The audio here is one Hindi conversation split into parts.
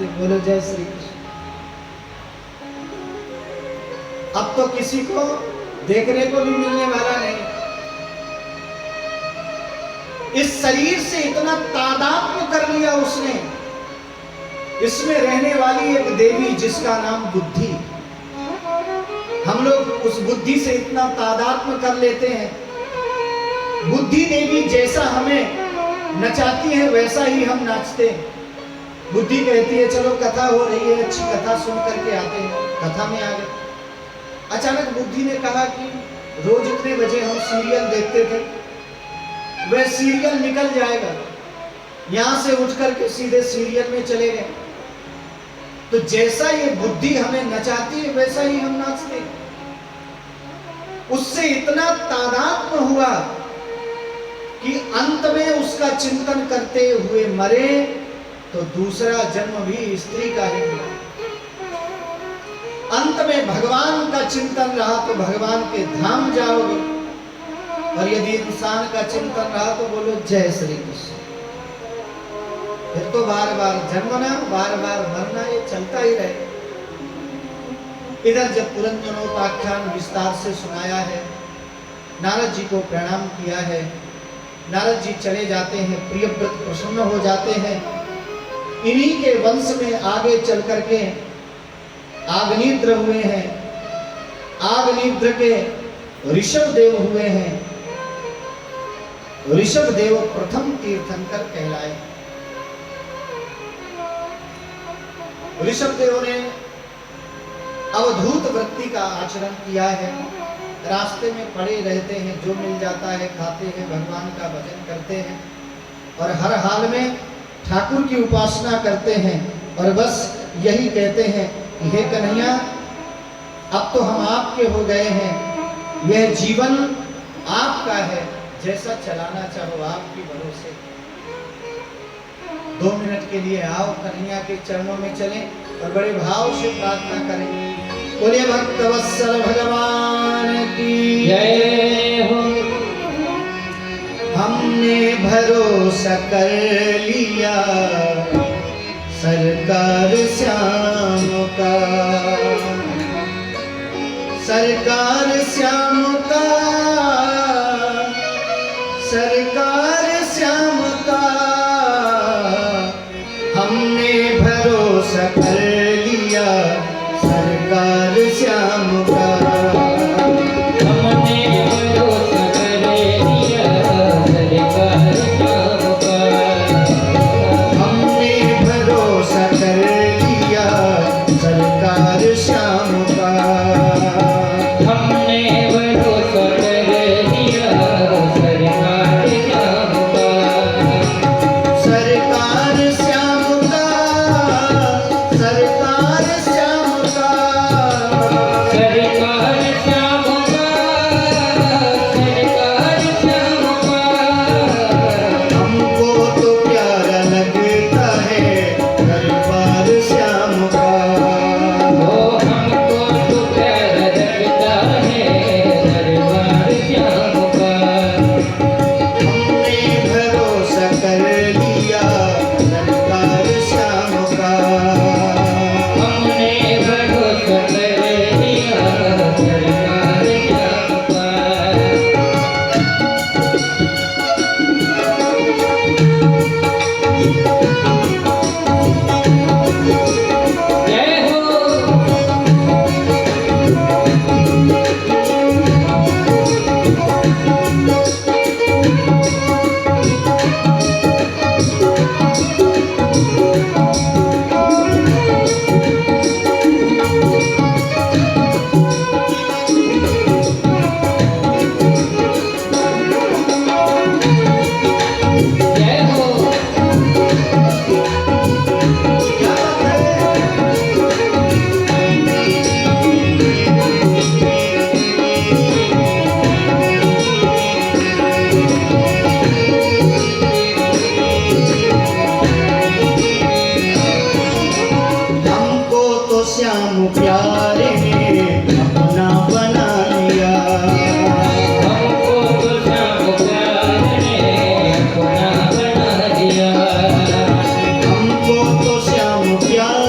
नाचते। बोलो जय श्री कृष्ण। अब तो किसी को देखने को भी मिलने वाला नहीं। इस शरीर से इतना तादात्म्य कर लिया उसने। इसमें रहने वाली एक देवी जिसका नाम बुद्धि, हम लोग उस बुद्धि से इतना तादात्म्य कर लेते हैं। बुद्धि देवी जैसा हमें नचाती है वैसा ही हम नाचते हैं। बुद्धि कहती है चलो कथा हो रही है, अच्छी कथा सुन करके आते हैं, कथा में आ गए। अचानक बुद्धि ने कहा कि रोज इतने बजे हम सीरियल देखते थे, वह सीरियल निकल जाएगा, यहां से उठ करके सीधे सीरियल में चले गए। तो जैसा ये बुद्धि हमें नचाती है वैसा ही हम नाचते हैं। उससे इतना तादात्म्य हुआ कि अंत में उसका चिंतन करते हुए मरे तो दूसरा जन्म भी स्त्री का ही मिला। अंत में भगवान का चिंतन रहा तो भगवान के धाम जाओगे, और यदि इंसान का चिंतन रहा तो बोलो जय श्री कृष्ण। फिर तो बार बार जन्मना, बार बार मरना, ये चलता ही रहे। इधर जब पुरंजनोपाख्यान विस्तार से सुनाया है, नारद जी को प्रणाम किया है, नारद जी चले जाते हैं, प्रियव्रत प्रसन्न हो जाते हैं। इन्हीं के वंश में आगे चल करके आग्निद्र हुए हैं, आग्निद्र के ऋषभ देव हुए हैं। ऋषभ देव प्रथम तीर्थंकर कहलाए। ऋषभ देव ने अवधूत वृत्ति का आचरण किया है। रास्ते में पड़े रहते हैं, जो मिल जाता है खाते हैं, भगवान का भजन करते हैं और हर हाल में ठाकुर की उपासना करते हैं और बस यही कहते हैं कि हे कन्हैया, अब तो हम आपके हो गए हैं, यह जीवन आपका है, जैसा चलाना चाहो आपकी भरोसे। 2 मिनट के लिए आओ, कन्हैया के चरणों में चलें और बड़े भाव से प्रार्थना करें। बोलिए भक्तवत्सल भगवान की जय हो। हमने भरोसा कर लिया सरकार श्याम का, सरकार श्याम का, सरकार श्याम का। हमने भरोसा कर लिया सरकार श्याम का, हमने भरोसा कर लिया सरकार श्याम का, हमने भरोसा कर लिया सरकार श्याम का, हमने भरोसा कर लिया सरकार श्याम का, सरकार श्याम का, सरकार श्याम का, सरकार श्याम का, सरकार श्याम का। हमको तो प्यारा लगता है दरबार श्याम का, ओ हमको तो प्यारा लगता है दरबार श्याम का, हमने भरोसा कर लिया सरकार श्याम का, हमने भरोसा कर लिया सरकार श्याम का। जय हो। जय हो। क्या बात है? हमको तो श्याम प्यारे ने अपना बना लिया, हमको तो श्याम प्यार ने अपना बना दिया, हमको तो श्याम प्यारे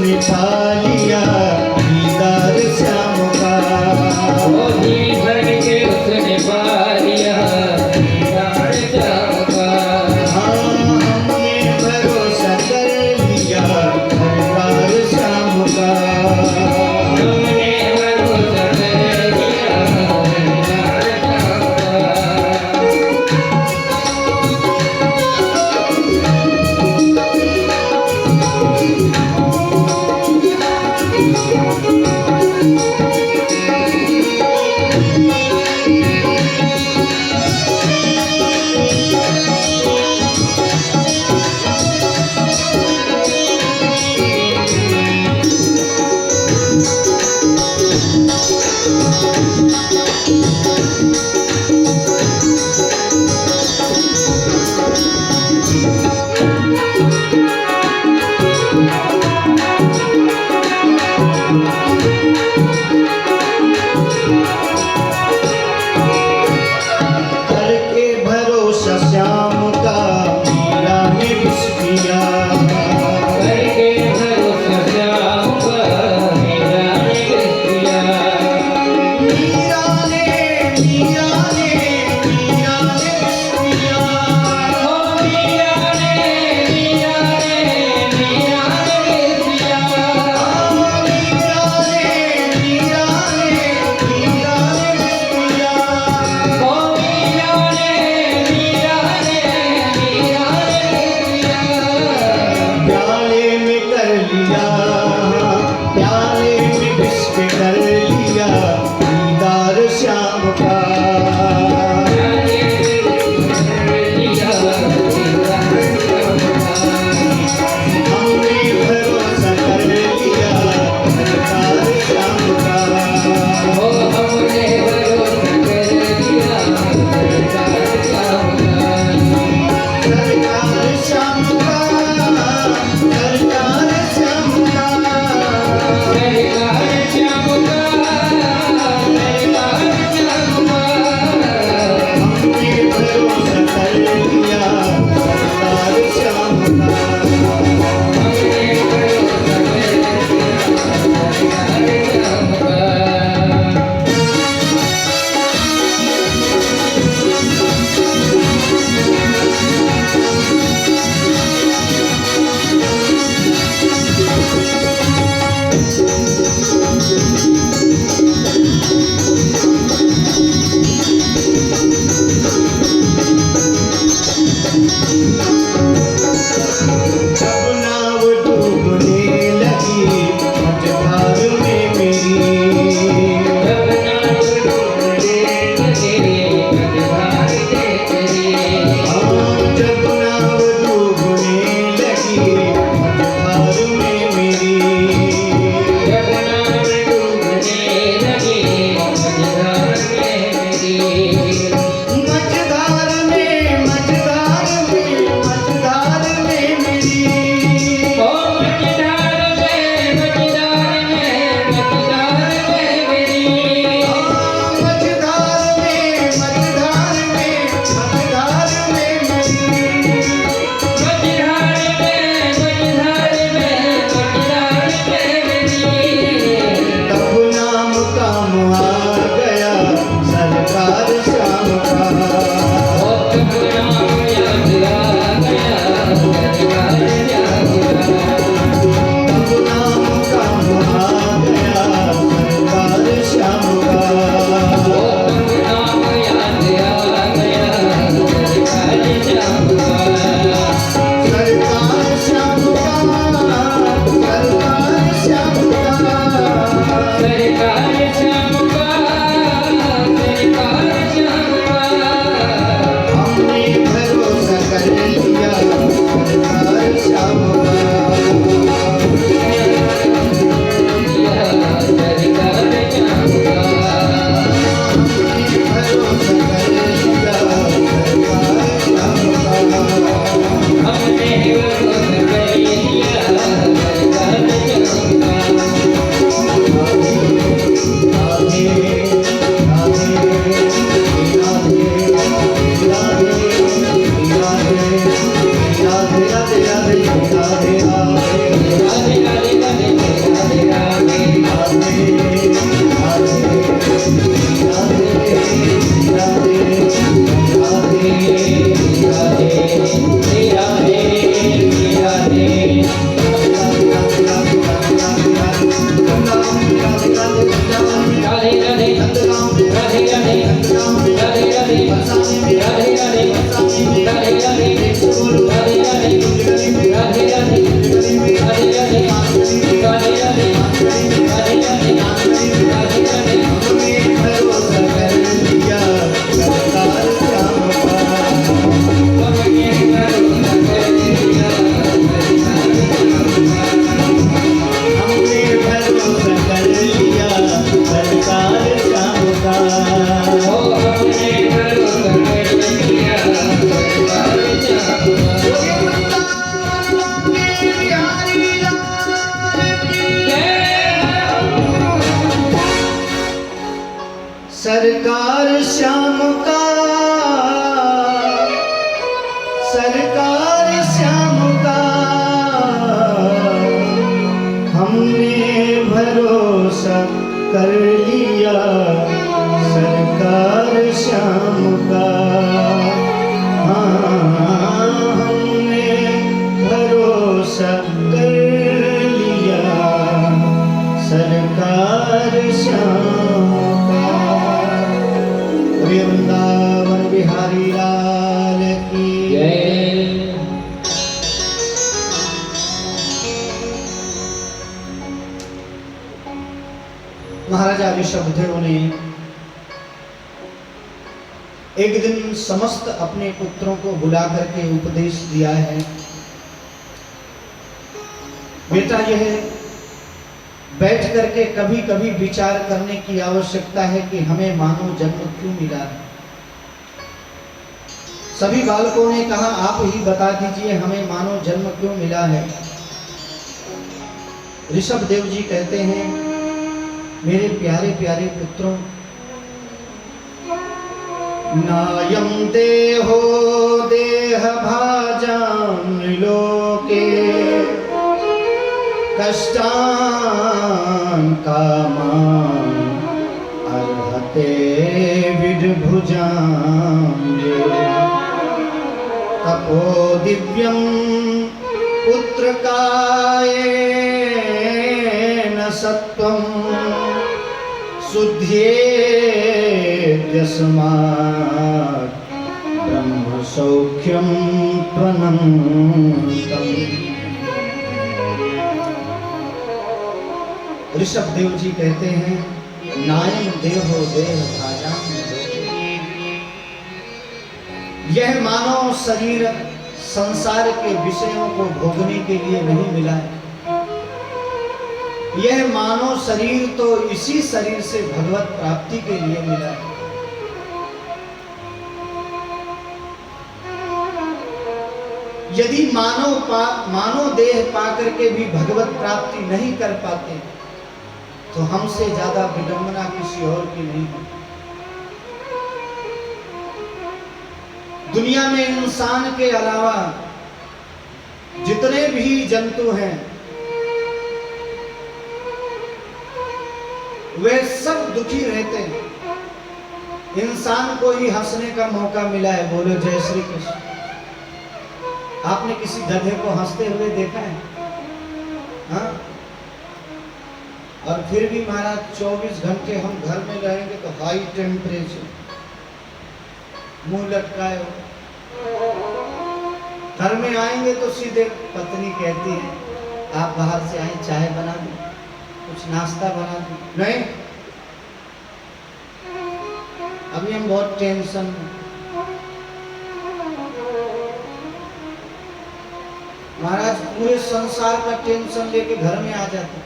उसने पा लिया दीदार श्याम का। ओ जी भर के उसने पा लिया दीदार श्याम का। हाँ, हमने भरोसा कर लिया दरबार श्याम का। हमने भरोसा कर लिया दरबार श्याम का। करके भरोसा श्याम का मीरा ने विष पिया। करके भरोसा श्याम का मीरा ने विष पिया। मीरा ने विष पिया। ओ मीरा ने विष पिया। प्याले में कर लिया, प्याले में विष के कर लिया दीदार श्याम का। हमने भरोसा कर लिया दरबार श्याम का। सरकार श्याम का, सरकार श्याम का। हमने भरोसा कर लिया दरबार श्याम का। जब नाव डूबने लगी मझधार में मेरी। हाँ, जब नाव डूबने लगी मझधार में मेरी। मझधार में सरकार श्याम का हमने भरोसा कर लिया, सरकार श्याम का। हाँ, हमने भरोसा कर लिया, सरकार श्याम का। बोलिए वृंदावन बिहारी लाल की जय। महाराजा ऋषभदेव ने एक दिन समस्त अपने पुत्रों को बुला करके उपदेश दिया है। बेटा, यह बैठ करके कभी कभी विचार करने की आवश्यकता है कि हमें मानव जन्म क्यों मिला है। सभी बालकों ने कहा, आप ही बता दीजिए हमें मानव जन्म क्यों मिला है। ऋषभदेव जी कहते हैं, मेरे प्यारे प्यारे पुत्रों, नायं देहो देह भाजां लोके कष्टान् कामान् अर्हते विदभुजां तपो दिव्यं पुत्रकायेन सत्वं शुद्ध्येत्यस्मात् ब्रह्म सौख्यं त्वनन्तम्। ऋषभदेव जी कहते हैं, नायं देहो देह भाजां लोके। यह मानव शरीर संसार के विषयों को भोगने के लिए नहीं मिला है। यह मानव शरीर तो इसी शरीर से भगवत प्राप्ति के लिए मिला है। यदि मानव देह पाकर के भी भगवत प्राप्ति नहीं कर पाते तो हमसे ज्यादा विडंबना किसी और की नहीं है। दुनिया में इंसान के अलावा जितने भी जंतु हैं वे सब दुखी रहते हैं। इंसान को ही हंसने का मौका मिला है। बोलो जय श्री कृष्ण। आपने किसी गधे को हंसते हुए देखा है? हाँ? और फिर भी महाराज 24 घंटे हम घर में रहेंगे तो हाई टेम्परेचर, मुंह लटकाए हो। घर में आएंगे तो सीधे पत्नी कहती है, आप बाहर से आए, चाय बना दो, कुछ नाश्ता बना दो। नहीं, अभी हम बहुत टेंशन में। महाराज पूरे संसार का टेंशन लेके घर में आ जाते।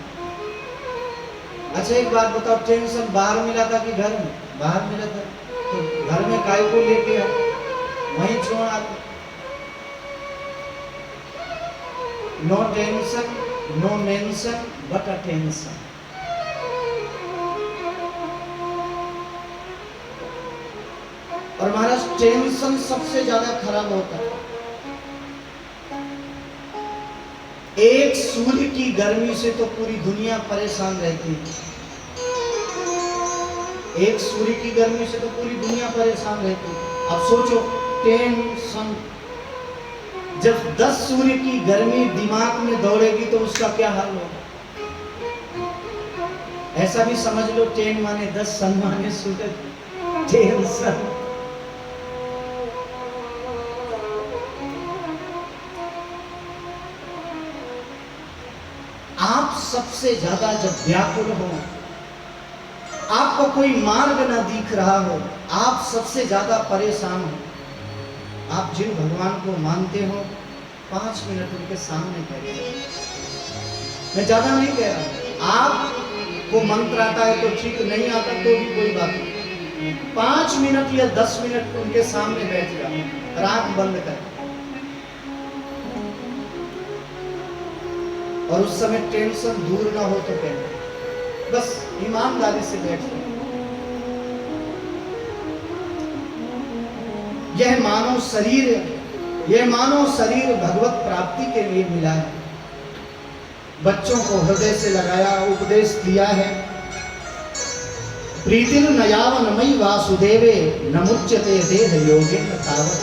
अच्छा एक बात बताओ, टेंशन बाहर मिला था कि घर में? बाहर मिला था, तो घर में काय को लेके आए, वहीं छोड़ आते। No tension, no mention but attention. और महाराज टेंशन सबसे ज्यादा खराब होता है। एक सूर्य की गर्मी से तो पूरी दुनिया परेशान रहती है। एक सूर्य की गर्मी से तो पूरी दुनिया परेशान रहती है। अब सोचो, टेंशन। जब 10 सूर्य की गर्मी दिमाग में दौड़ेगी तो उसका क्या हाल होगा? ऐसा भी समझ लो, 10 माने 10, सन माने सूरज, टेंशन। आप सबसे ज्यादा जब व्याकुल हो, आपको कोई मार्ग ना दिख रहा हो, आप सबसे ज्यादा परेशान हो, आप जिन भगवान को मानते हो 5 मिनट उनके सामने बैठे। मैं ज्यादा नहीं कह रहा, आपको मंत्र आता है तो ठीक, नहीं आता तो भी कोई बात नहीं। 5 मिनट या 10 मिनट उनके सामने बैठ जाओ, आंख बंद कर, और उस समय टेंशन दूर ना हो तो कहना, बस ईमानदारी से बैठ जाओ। यह मानव शरीर यह मानव शरीर भगवत प्राप्ति के लिए मिला है। बच्चों को हृदय से लगाया, उपदेश दिया है। प्रीतिर् न यावन्मयि वासुदेवे न मुच्यते देह योगेन तावत्।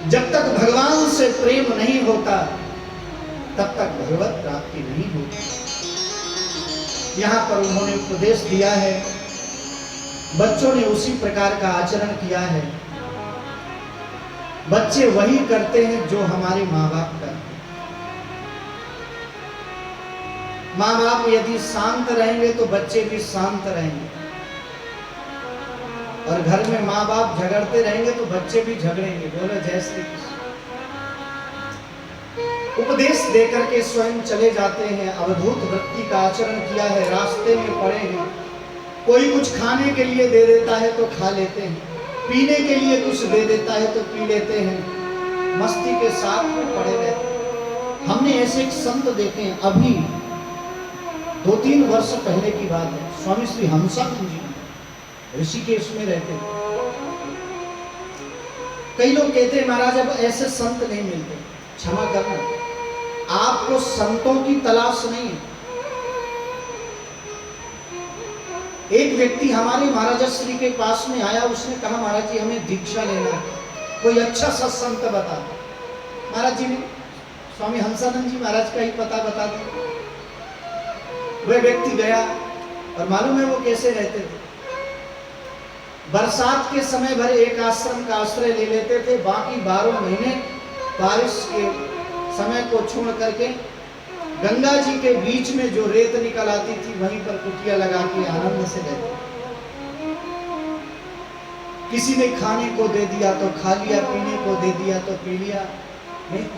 जब तक भगवान से प्रेम नहीं होता तब तक भगवत प्राप्ति नहीं होती। यहाँ पर उन्होंने उपदेश दिया है, बच्चों ने उसी प्रकार का आचरण किया है। बच्चे वही करते हैं जो हमारे माँ बाप करते हैं। माँ बाप यदि शांत रहेंगे तो बच्चे भी शांत रहेंगे, और घर में माँ बाप झगड़ते रहेंगे तो बच्चे भी झगड़ेंगे। बोलो जय श्री कृष्ण। उपदेश देकर के स्वयं चले जाते हैं। अवधूत वृत्ति का आचरण किया है, रास्ते में पड़े हैं। कोई कुछ खाने के लिए दे देता है तो खा लेते हैं, पीने के लिए कुछ दे देता है तो पी लेते हैं, मस्ती के साथ में पड़े रहते हैं। हमने ऐसे एक संत देखे हैं, अभी 2-3 वर्ष पहले की बात है। स्वामी श्री हंसानंद जी ऋषिकेश में रहते हैं। कई लोग कहते हैं महाराज अब ऐसे संत नहीं मिलते। क्षमा करना, आपको संतों की तलाश नहीं है। एक व्यक्ति हमारे महाराजश्री के पास में आया, उसने कहा महाराज जी हमें दीक्षा लेना है, कोई अच्छा सा संत बता। महाराज जी ने स्वामी हंसानंद जी महाराज का ही पता बता दिया। वह व्यक्ति गया और मालूम है वो कैसे रहते थे। बरसात के समय भर एक आश्रम का आश्रय ले लेते थे, बाकी 12 महीने बारिश के समय को छोड़ करके गंगा जी के बीच में जो रेत निकल आती थी वहीं पर कुटिया लगा के आनंद से रहते। किसी ने खाने को दे दिया तो खा लिया, पीने को दे दिया तो पी लिया।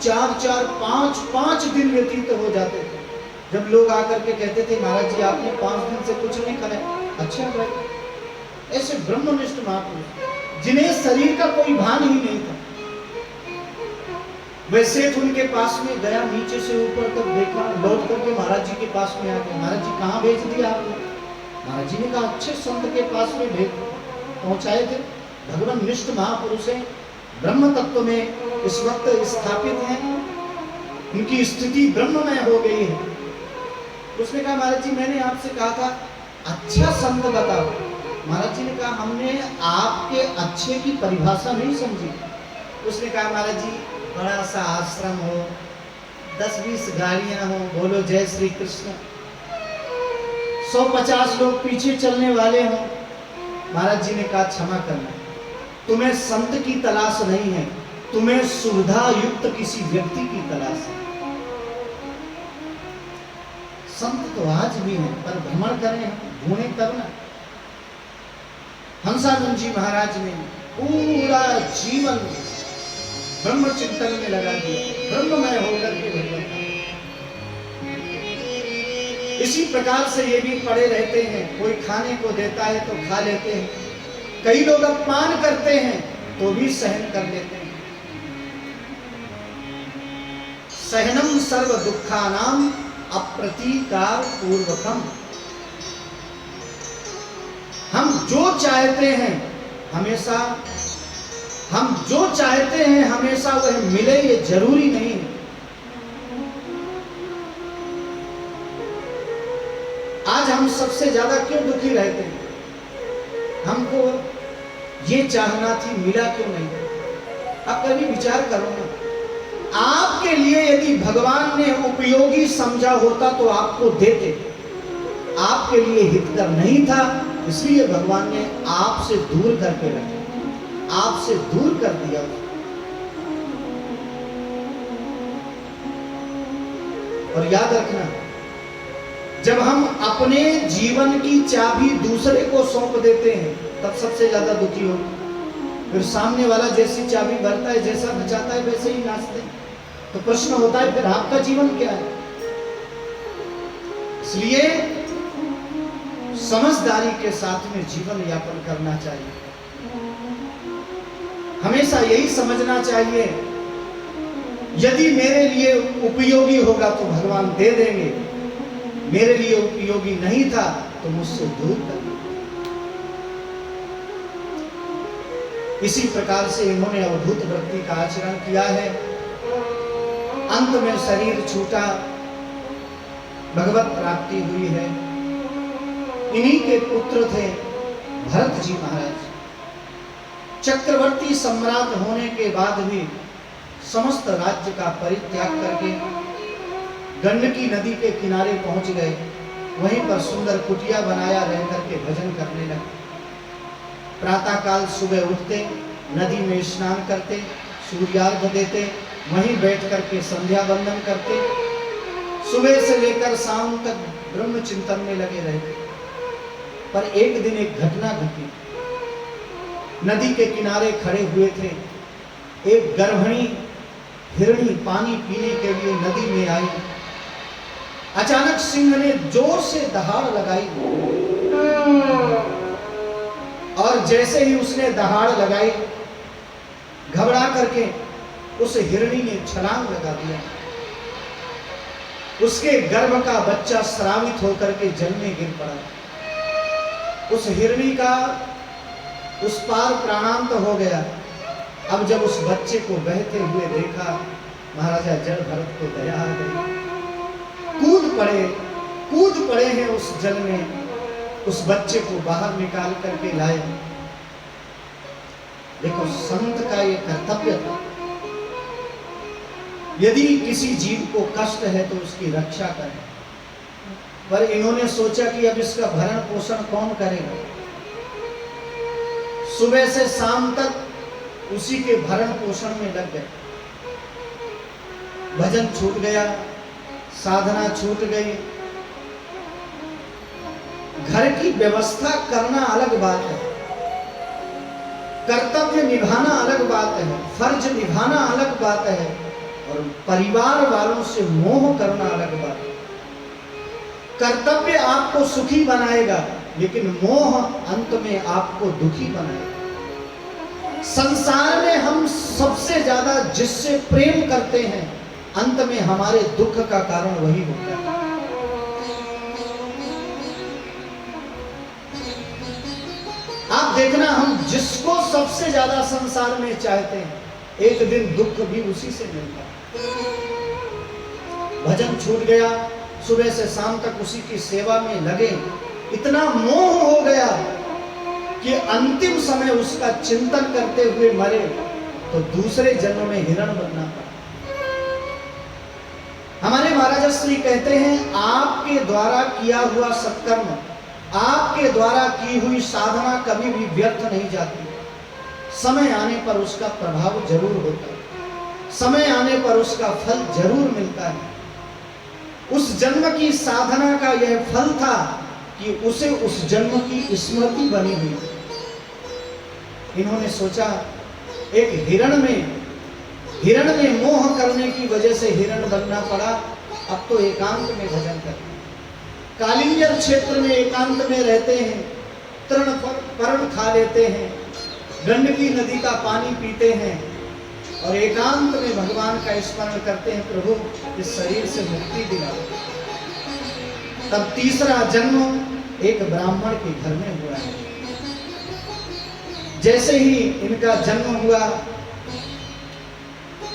4-4, 5-5 दिन व्यतीत हो जाते थे। जब लोग आकर के कहते थे महाराज जी आपने 5 दिन से कुछ नहीं खाया। अच्छा भाई, ऐसे ब्रह्मनिष्ठ महापुरुष जिन्हें शरीर का कोई भान ही नहीं था। वैसे उनके पास में गया, नीचे से ऊपर तक देखा, लौट करके महाराज जी के पास में आ गया। महाराज जी कहाँ भेज दिया आपने? महाराज जी ने कहा अच्छे संत के पास में भेज पहुंचाए थे। भगवान निष्ठ महापुरुष है, ब्रह्म तत्व में इस वक्त स्थापित हैं, उनकी स्थिति ब्रह्ममय हो गई है। उसने कहा महाराज जी मैंने आपसे कहा था अच्छा संत बताओ। महाराज जी ने कहा हमने आपके अच्छे की परिभाषा नहीं समझी। उसने कहा महाराज जी बड़ा सा आश्रम हो, 10-20 गाड़ियां हो, बोलो जय श्री कृष्ण, 100-50 लोग पीछे चलने वाले हों। महाराज जी ने कहा क्षमा करना, तुम्हें संत की तलाश नहीं है, तुम्हें सुविधा युक्त किसी व्यक्ति की तलाश है। संत तो आज भी हैं, पर भ्रमण करें ढूंढें तब ना। हंसानंद जी महाराज ने पूरा जीवन ब्रह्म चिंतन में लगा दिया, ब्रह्ममय होकर के भगवान। इसी प्रकार से ये भी पड़े रहते हैं, कोई खाने को देता है तो खा लेते हैं, कई लोग अपमान करते हैं तो भी सहन कर लेते हैं। सहनम सर्व दुखानाम अप्रतीकार पूर्वकम। हम जो चाहते हैं हमेशा, हम जो चाहते हैं हमेशा वह मिले ये जरूरी नहीं है। आज हम सबसे ज्यादा क्यों दुखी रहते हैं? हमको ये चाहना थी, मिला क्यों नहीं? अब कभी विचार करो ना, आपके लिए यदि भगवान ने उपयोगी समझा होता तो आपको देते। आपके लिए हितकर नहीं था, इसलिए भगवान ने आपसे दूर करके रखा, आपसे दूर कर दिया। और याद रखना, जब हम अपने जीवन की चाबी दूसरे को सौंप देते हैं तब सबसे ज्यादा दुखी होते हैं। फिर सामने वाला जैसी चाबी भरता है, जैसा नचाता है वैसे ही नाचते हैं। तो प्रश्न होता है फिर आपका जीवन क्या है? इसलिए समझदारी के साथ में जीवन यापन करना चाहिए। हमेशा यही समझना चाहिए, यदि मेरे लिए उपयोगी होगा तो भगवान दे देंगे, मेरे लिए उपयोगी नहीं था तो मुझसे दूर कर। इसी प्रकार से इन्होंने अवधूत वृत्ति का आचरण किया है। अंत में शरीर छूटा, भगवत प्राप्ति हुई है। इन्हीं के पुत्र थे भरत जी महाराज। चक्रवर्ती सम्राट होने के बाद भी समस्त राज्य का परित्याग करके गंडकी नदी के किनारे पहुंच गए। वहीं पर सुंदर कुटिया बनाया, रह करके भजन करने लगे। प्रातः काल सुबह उठते, नदी में स्नान करते, सूर्यार्घ देते, वहीं बैठ करके संध्या वंदन करते, सुबह से लेकर शाम तक ब्रह्म चिंतन में लगे रहते। पर एक दिन एक घटना घटी। नदी के किनारे खड़े हुए थे, एक गर्भिणी हिरणी पानी पीने के लिए नदी में आई। अचानक सिंह ने जोर से दहाड़ लगाई और जैसे ही उसने दहाड़ लगाई, घबरा करके उस हिरणी ने छलांग लगा दिया। उसके गर्भ का बच्चा श्रावित होकर के जल में गिर पड़ा। उस हिरणी का उस पार प्राणांत हो गया। अब जब उस बच्चे को बहते हुए देखा, महाराजा जल भरत को दया आ गई। कूद पड़े हैं उस जल में, उस बच्चे को बाहर निकाल करके लाए। देखो संत का ये कर्तव्य था, यदि किसी जीव को कष्ट है तो उसकी रक्षा करें। पर इन्होंने सोचा कि अब इसका भरण पोषण कौन करेगा। सुबह से शाम तक उसी के भरण पोषण में लग गए। भजन छूट गया, साधना छूट गई। घर की व्यवस्था करना अलग बात है, कर्तव्य निभाना अलग बात है, फर्ज निभाना अलग बात है, और परिवार वालों से मोह करना अलग बात है। कर्तव्य आपको सुखी बनाएगा, लेकिन मोह अंत में आपको दुखी बनाएगा। संसार में हम सबसे ज्यादा जिससे प्रेम करते हैं, अंत में हमारे दुख का कारण वही होता है। आप देखना, हम जिसको सबसे ज्यादा संसार में चाहते हैं, एक दिन दुख भी उसी से मिलता है। भजन छूट गया, सुबह से शाम तक उसी की सेवा में लगे, इतना मोह हो गया कि अंतिम समय उसका चिंतन करते हुए मरे, तो दूसरे जन्म में हिरण बनना पड़ा। हमारे महाराजा श्री कहते हैं, आपके द्वारा किया हुआ सत्कर्म, आपके द्वारा की हुई साधना कभी भी व्यर्थ नहीं जाती। समय आने पर उसका प्रभाव जरूर होता है, समय आने पर उसका फल जरूर मिलता है। उस जन्म की साधना का यह फल था कि उसे उस जन्म की स्मृति बनी हुई। इन्होंने सोचा, एक हिरण में मोह करने की वजह से हिरण बनना पड़ा, अब तो एकांत में भजन करना। कालिंगर क्षेत्र में एकांत में रहते हैं, तृण पर्ण खा लेते हैं, गंडकी नदी का पानी पीते हैं और एकांत में भगवान का स्मरण करते हैं, प्रभु इस शरीर से मुक्ति दिला। तब तीसरा जन्म एक ब्राह्मण के घर में हुआ है। जैसे ही इनका जन्म हुआ,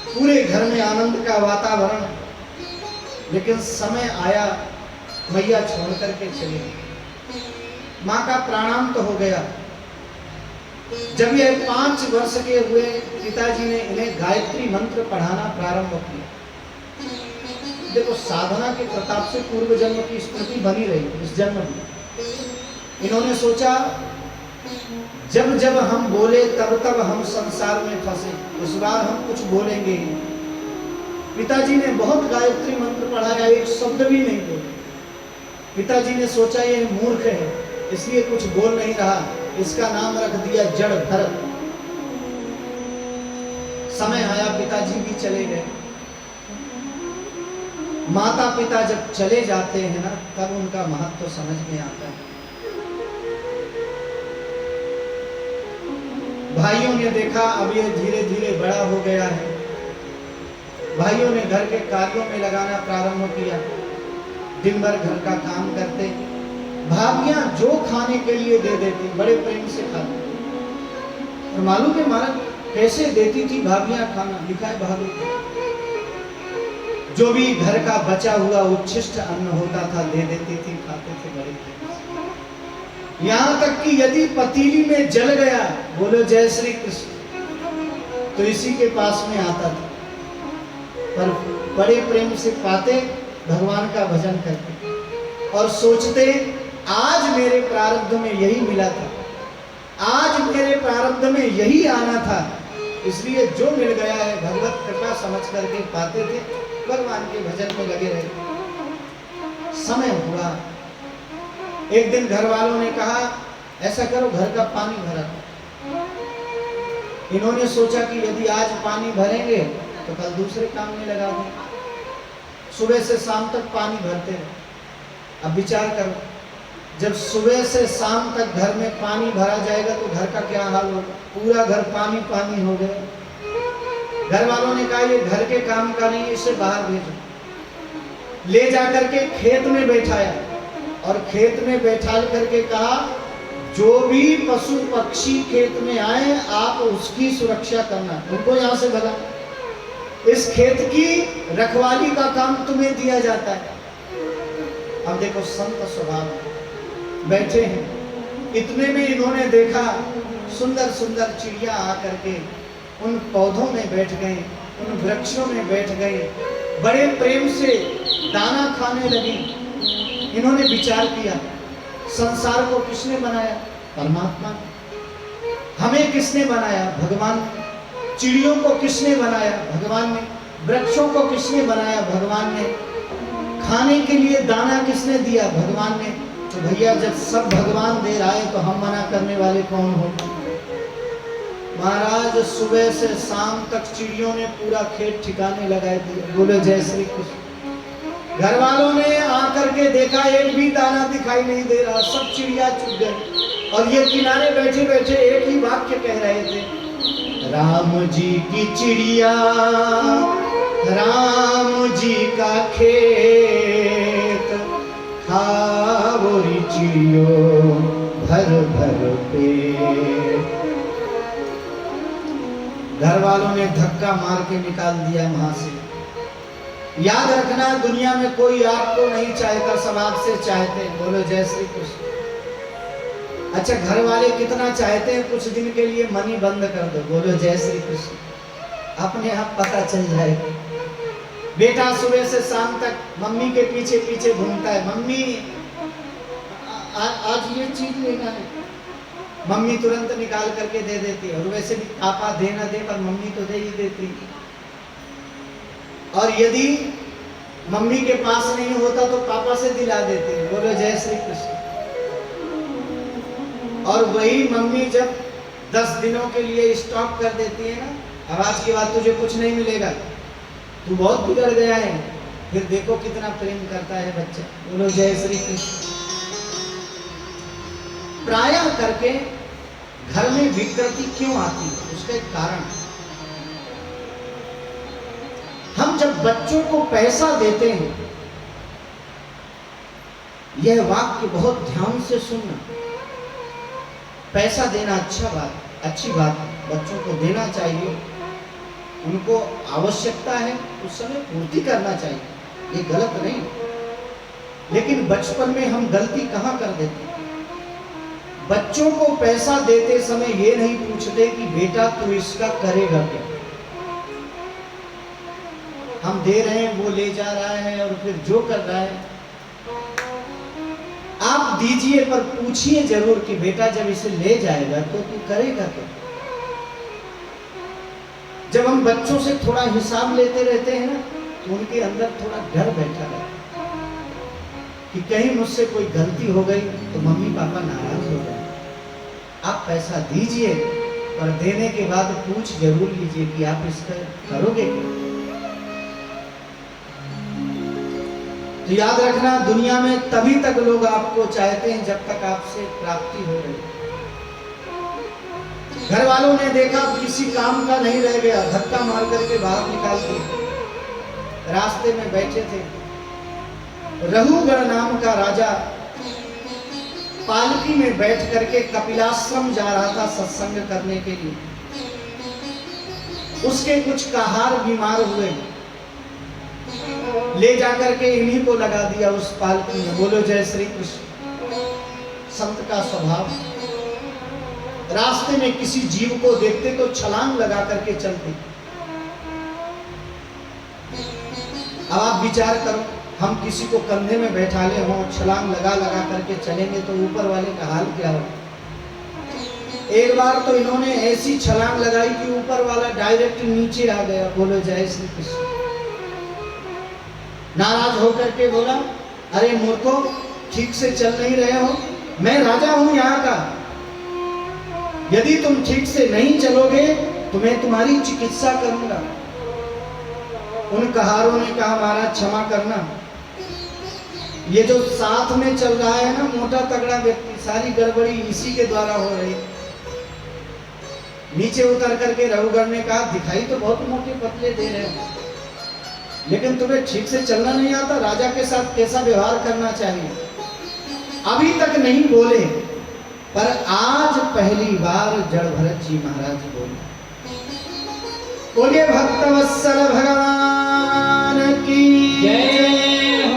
पूरे घर में आनंद का वातावरण, लेकिन समय आया, मैया छोड़ करके चली, मां का प्राणांत हो गया। जब ये 5 वर्ष के हुए, पिताजी ने इन्हें गायत्री मंत्र पढ़ाना प्रारंभ किया। देखो, साधना के प्रताप से पूर्व जन्म की स्मृति बनी रही इस जन्म में। इन्होंने सोचा, जब जब हम बोले तब तब हम संसार में फंसे, इस बार हम कुछ बोलेंगे ही। पिताजी ने बहुत गायत्री मंत्र पढ़ाया, एक शब्द भी नहीं बोले। पिताजी ने सोचा ये मूर्ख है, इसलिए कुछ बोल नहीं रहा, इसका नाम रख दिया जड़ भरत। समय आया, पिताजी भी चले गए। माता पिता जब चले जाते हैं ना, तब उनका महत्व समझ में आता है। भाइयों ने देखा, अब ये धीरे धीरे बड़ा हो गया है। भाइयों ने घर के कार्यों में लगाना प्रारंभ किया, दिन भर घर का काम करते। भाभियां जो खाने के लिए दे देती, बड़े प्रेम से खाते। और मालूम है महाराज कैसे देती थी भाभियां खाना, लिखा है भाभी, जो भी घर का बचा हुआ उच्छिष्ट अन्न होता था दे देती थी, खाते थे बड़े प्रेम से। यहां तक कि यदि पतीली में जल गया, बोलो जय श्री कृष्ण, तो इसी के पास में आता था, पर बड़े प्रेम से पाते, भगवान का भजन करते और सोचते आज मेरे प्रारब्ध में यही मिला था, आज मेरे प्रारब्ध में यही आना था, इसलिए जो मिल गया है भगवत कृपा समझ करके पाते थे, भगवान के भजन में लगे रहे। समय हुआ, एक दिन घर वालों ने कहा ऐसा करो घर का पानी भरा। इन्होंने सोचा कि यदि आज पानी भरेंगे तो कल दूसरे काम में लगा देंगे। सुबह से शाम तक पानी भरते रहे। अब विचार करो, जब सुबह से शाम तक घर में पानी भरा जाएगा तो घर का क्या हाल होगा, पूरा घर पानी पानी हो गया। घर वालों ने कहा ये घर के काम का नहीं, इसे बाहर भेजो। ले जाकर के खेत में बैठाया और खेत में बैठा करके कहा जो भी पशु पक्षी खेत में आए आप उसकी सुरक्षा करना, उनको यहाँ से भगा, इस खेत की रखवाली का काम तुम्हें दिया जाता है। अब देखो संत स्वभाव बैठे हैं, इतने में इन्होंने देखा सुंदर सुंदर चिड़िया आकर के उन पौधों में बैठ गए, उन वृक्षों में बैठ गए, बड़े प्रेम से दाना खाने लगी। इन्होंने विचार किया संसार को किसने बनाया, परमात्मा ने। हमें किसने बनाया, भगवान ने। चिड़ियों को किसने बनाया, भगवान ने। वृक्षों को किसने बनाया, भगवान ने। खाने के लिए दाना किसने दिया, भगवान ने। तो भैया जब सब भगवान दे रहा है तो हम मना करने वाले कौन हो। महाराज सुबह से शाम तक चिड़ियों ने पूरा खेत ठिकाने लगाए थे, बोले जय श्री कृष्ण। घर वालों ने आकर के देखा एक भी दाना दिखाई नहीं दे रहा, सब चिड़िया चुग गए और ये किनारे बैठे बैठे एक ही वाक्य कह रहे थे, राम जी की चिड़िया राम जी का खेत, खावोरी चिड़ियों भर भर पेट। घर वालों ने धक्का मार के निकाल दिया वहां से। याद रखना दुनिया में कोई आपको नहीं चाहता, सब आपसे चाहते हैं, बोलो जय श्री कृष्ण। अच्छा घर वाले कितना चाहते हैं, कुछ दिन के लिए मनी बंद कर दो, बोलो जय श्री कृष्ण, अपने आप पता चल जाएगा। बेटा सुबह से शाम तक मम्मी के पीछे पीछे घूमता है, मम्मी आज ये चीज लेना है, मम्मी तुरंत निकाल करके दे देती है। और वैसे भी पापा दे ना दे पर मम्मी तो दे ही देती है। और यदि मम्मी के पास नहीं होता तो पापा से दिला देते हैं, बोलो जय श्री कृष्ण। और वही मम्मी जब 10 दिनों के लिए स्टॉक कर देती है ना, अब आज के बाद तुझे कुछ नहीं मिलेगा, तू बहुत बिगड़ गया है, फिर देखो कितना प्रेम करता है बच्चा, बोलो जय श्री कृष्ण। प्रायः करके घर में विकृति क्यों आती है, उसका एक कारण। हम जब बच्चों को पैसा देते हैं, यह वाक्य बहुत ध्यान से सुनना, पैसा देना अच्छी बात है, बच्चों को देना चाहिए, उनको आवश्यकता है उस समय पूर्ति करना चाहिए, ये गलत नहीं। लेकिन बचपन में हम गलती कहाँ कर देते हैं, बच्चों को पैसा देते समय ये नहीं पूछते कि बेटा तू इसका करेगा क्या। हम दे रहे हैं, वो ले जा रहा है और फिर जो कर रहा है। आप दीजिए पर पूछिए जरूर कि बेटा जब इसे ले जाएगा तो तू करेगा क्या। जब हम बच्चों से थोड़ा हिसाब लेते रहते हैं ना, तो उनके अंदर थोड़ा डर बैठा रहता है कि कहीं मुझसे कोई गलती हो गई तो मम्मी पापा नाराज हो गए। आप पैसा दीजिए पर देने के बाद पूछ जरूर लीजिए कि आप इसका करोगे क्या। तो याद रखना दुनिया में तभी तक लोग आपको चाहते हैं जब तक आपसे प्राप्ति हो रही। घर वालों ने देखा किसी काम का नहीं रह गया, धक्का मार करके बाहर निकाल दिया। रास्ते में बैठे थे, रघुगण नाम का राजा पालकी में बैठ करके कपिलाश्रम जा रहा था सत्संग करने के लिए। उसके कुछ कहार बीमार हुए, ले जाकर के इन्हीं को लगा दिया उस पालकी में। बोलो जय श्री कृष्ण। संत का स्वभाव, रास्ते में किसी जीव को देखते तो छलांग लगा करके चलते। अब आप विचार करो, हम किसी को कंधे में बैठा ले हों, छलांग लगा लगा करके चलेंगे तो ऊपर वाले का हाल क्या हो। एक बार तो इन्होंने ऐसी छलांग लगाई कि ऊपर वाला डायरेक्ट नीचे आ गया। बोलो जय श्री कृष्ण। नाराज होकर के बोला, अरे मूर्खो, ठीक से चल नहीं रहे हो, मैं राजा हूं यहाँ का, यदि तुम ठीक से नहीं चलोगे तो मैं तुम्हारी चिकित्सा करूंगा। उन कहारों ने कहा, महाराज क्षमा करना, ये जो साथ में चल रहा है ना मोटा तगड़ा व्यक्ति, सारी गड़बड़ी इसी के द्वारा हो रही। नीचे उतर करके रघुगण ने कहा, दिखाई तो बहुत मोटे पतले दे रहे हो, लेकिन तुम्हें ठीक से चलना नहीं आता, राजा के साथ कैसा व्यवहार करना चाहिए। अभी तक नहीं बोले, पर आज पहली बार जड़ भरत जी महाराज बोले। बोलिए भक्तवत्सल भगवान की जय हो।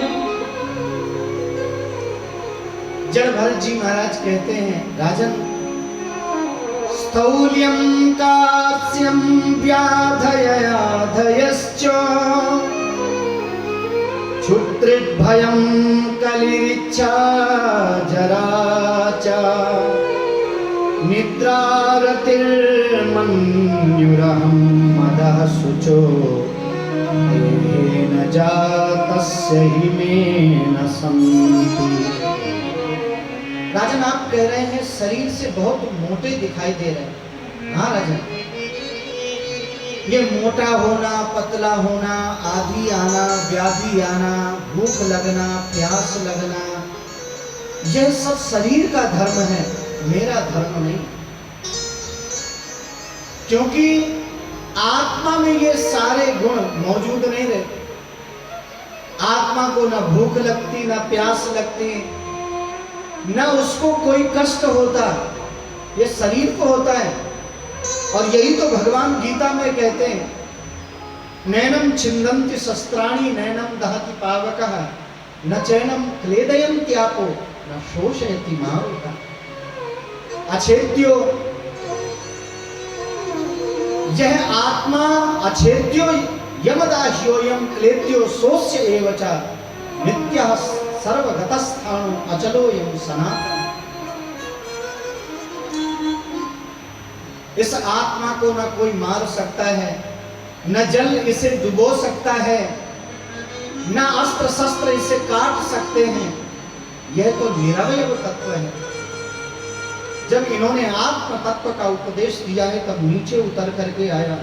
जड़ भरत जी महाराज कहते हैं, राजन, स्थौल्यं कास्यं व्याधययाधयश्च क्षुत्रिभयं कलिरिच्छा जरा च निद्रारतिर्मन्युरहं मदः शुचो येन जातस्य हि मे न सन्ति। राजन, आप कह रहे हैं शरीर से बहुत मोटे दिखाई दे रहे हैं। हाँ राजन, ये मोटा होना, पतला होना, आदि आना, व्याधि आना, भूख लगना, प्यास लगना, यह सब शरीर का धर्म है, मेरा धर्म नहीं। क्योंकि आत्मा में ये सारे गुण मौजूद नहीं रहते। आत्मा को न भूख लगती, न प्यास लगती, न उसको कोई कष्ट होता, ये शरीर को होता है। और यही तो भगवान गीता में कहते हैं, नैनम छिन्दन्ति शस्त्राणि नैनम दहति पावकः न चैनम क्लेदयन्ति आपो न शोषयति मारुतः। अछेद्यो, यह आत्मा अछेद्यो यमदाह्योयम क्लेद्यो सोस्य एव च नित्यः सर्वगतस्थाणु अचलोयम सनातन। इस आत्मा को न कोई मार सकता है, न जल इसे डुबो सकता है, न अस्त्र शस्त्र इसे काट सकते हैं। यह तो निरवय तत्व है। जब इन्होंने आत्म तत्व का उपदेश दिया है तब नीचे उतर करके आया।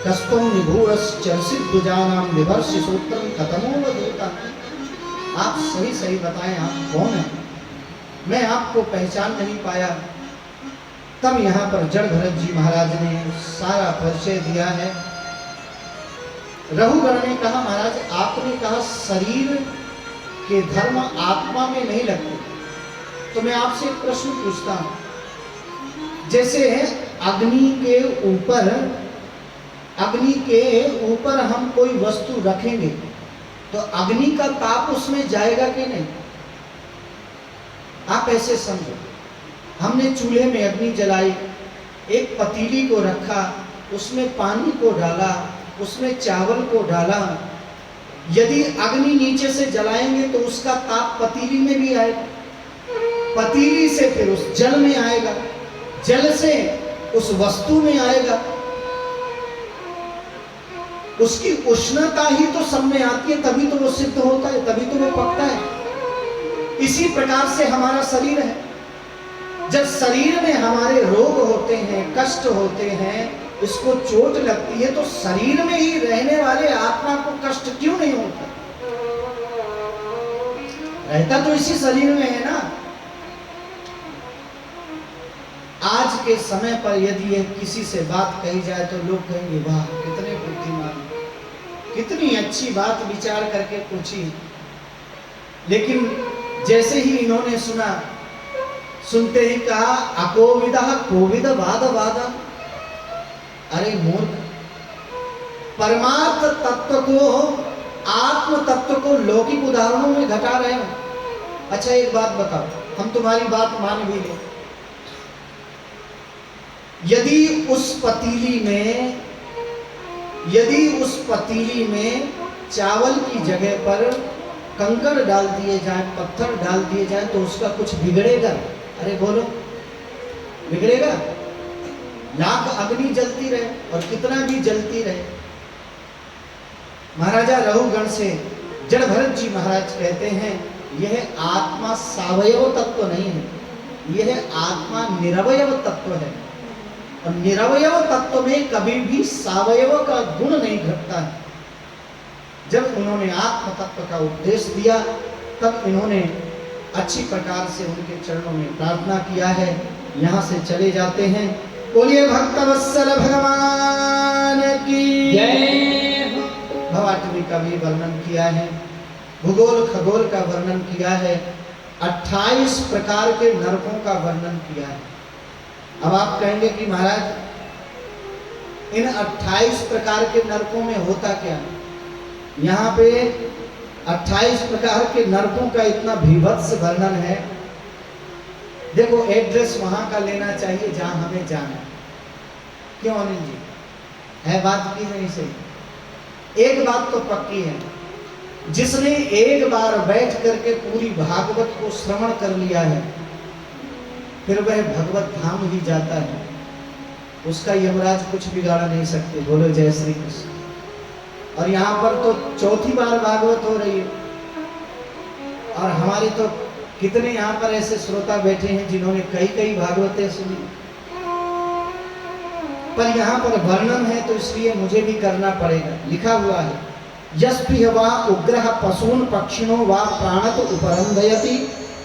कस्तों निभूरश्चर्षित दुजानाम विभर्षि सूत्रम कतमो वदेता। आप सही सही बताएं, आप कौन हैं? मैं आपको पहचान नहीं पाया। तब यहाँ पर जड़ भरत जी महाराज ने सारा परिचय दिया है। रघुगण ने कहा, महाराज आपने कहा शरीर के धर्म आत्मा में नहीं लगते, तो मैं आपसे एक प्रश्न पूछता हूं। जैसे अग्नि के ऊपर हम कोई वस्तु रखेंगे तो अग्नि का ताप उसमें जाएगा कि नहीं? आप ऐसे समझो, हमने चूल्हे में अग्नि जलाई, एक पतीली को रखा, उसमें पानी को डाला, उसमें चावल को डाला। यदि अग्नि नीचे से जलाएंगे तो उसका ताप पतीली में भी आएगा, पतीली से फिर उस जल में आएगा, जल से उस वस्तु में आएगा। उसकी उष्णता ही तो सब में आती है, तभी तो वो सिद्ध होता है, तभी तो वो पकता है। इसी प्रकार से हमारा शरीर है। जब शरीर में हमारे रोग होते हैं, कष्ट होते हैं, इसको चोट लगती है, तो शरीर में ही रहने वाले आत्मा को कष्ट क्यों नहीं होता? रहता तो इसी शरीर में है ना। आज के समय पर यदि यह किसी से बात कही जाए तो लोग कहेंगे, वाह कितने बुद्धिमान, कितनी अच्छी बात विचार करके पूछी। लेकिन जैसे ही इन्होंने सुना सुनते ही कहा अकोविदः कोविद वाद वाद। अरे मूर्ख, परमार्थ तत्व को, आत्म तत्व को लौकिक उदाहरणों में घटा रहे हो। अच्छा एक बात बताओ, हम तुम्हारी बात मान भी लें, यदि उस पतीली में चावल की जगह पर कंकड़ डाल दिए जाए, पत्थर डाल दिए जाए, तो उसका कुछ बिगड़ेगा? अरे बोलो, बिगड़ेगा? लाख अग्नि जलती रहे और कितना भी जलती रहे। महाराजा रघुगण से जड़ भरत जी महाराज कहते हैं, यह आत्मा सावयव तत्व नहीं है, यह आत्मा निरवयव तत्व है। और निरवयव तत्व में कभी भी सावयव का गुण नहीं घटता है। जब उन्होंने आत्म तत्व का उपदेश दिया, तब इन्होंने अच्छी प्रकार से उनके चरणों में प्रार्थना किया है। यहाँ से चले जाते हैं। बोलिए भक्तवत्सल भगवान की जय। भवाटवी का भी वर्णन किया है, भूगोल खगोल का वर्णन किया है, 28 प्रकार के नरकों का वर्णन किया है। अब आप कहेंगे कि महाराज इन 28 प्रकार के नरकों में होता क्या है? यहाँ पे 28 प्रकार के नरकों का इतना भीभत्स वर्णन है। देखो एड्रेस वहां का लेना चाहिए जहां हमें जाना है। क्यों अनिल जी, है बात की नहीं सही? एक बात तो पक्की है, जिसने एक बार बैठ करके पूरी भागवत को श्रवण कर लिया है, फिर वह भगवत धाम ही जाता है। उसका यमराज कुछ बिगाड़ नहीं सकते। बोलो जय श्री कृष्ण। और यहाँ पर तो चौथी बार भागवत हो रही है, और हमारे तो कितने यहाँ पर ऐसे श्रोता बैठे हैं जिन्होंने कई कई भागवतें सुनी, पर यहाँ पर वर्णन है तो इसलिए मुझे भी करना पड़ेगा। लिखा हुआ है, यस्पि वा उग्रह पशून पक्षिणो वा प्राणत उपरंधयति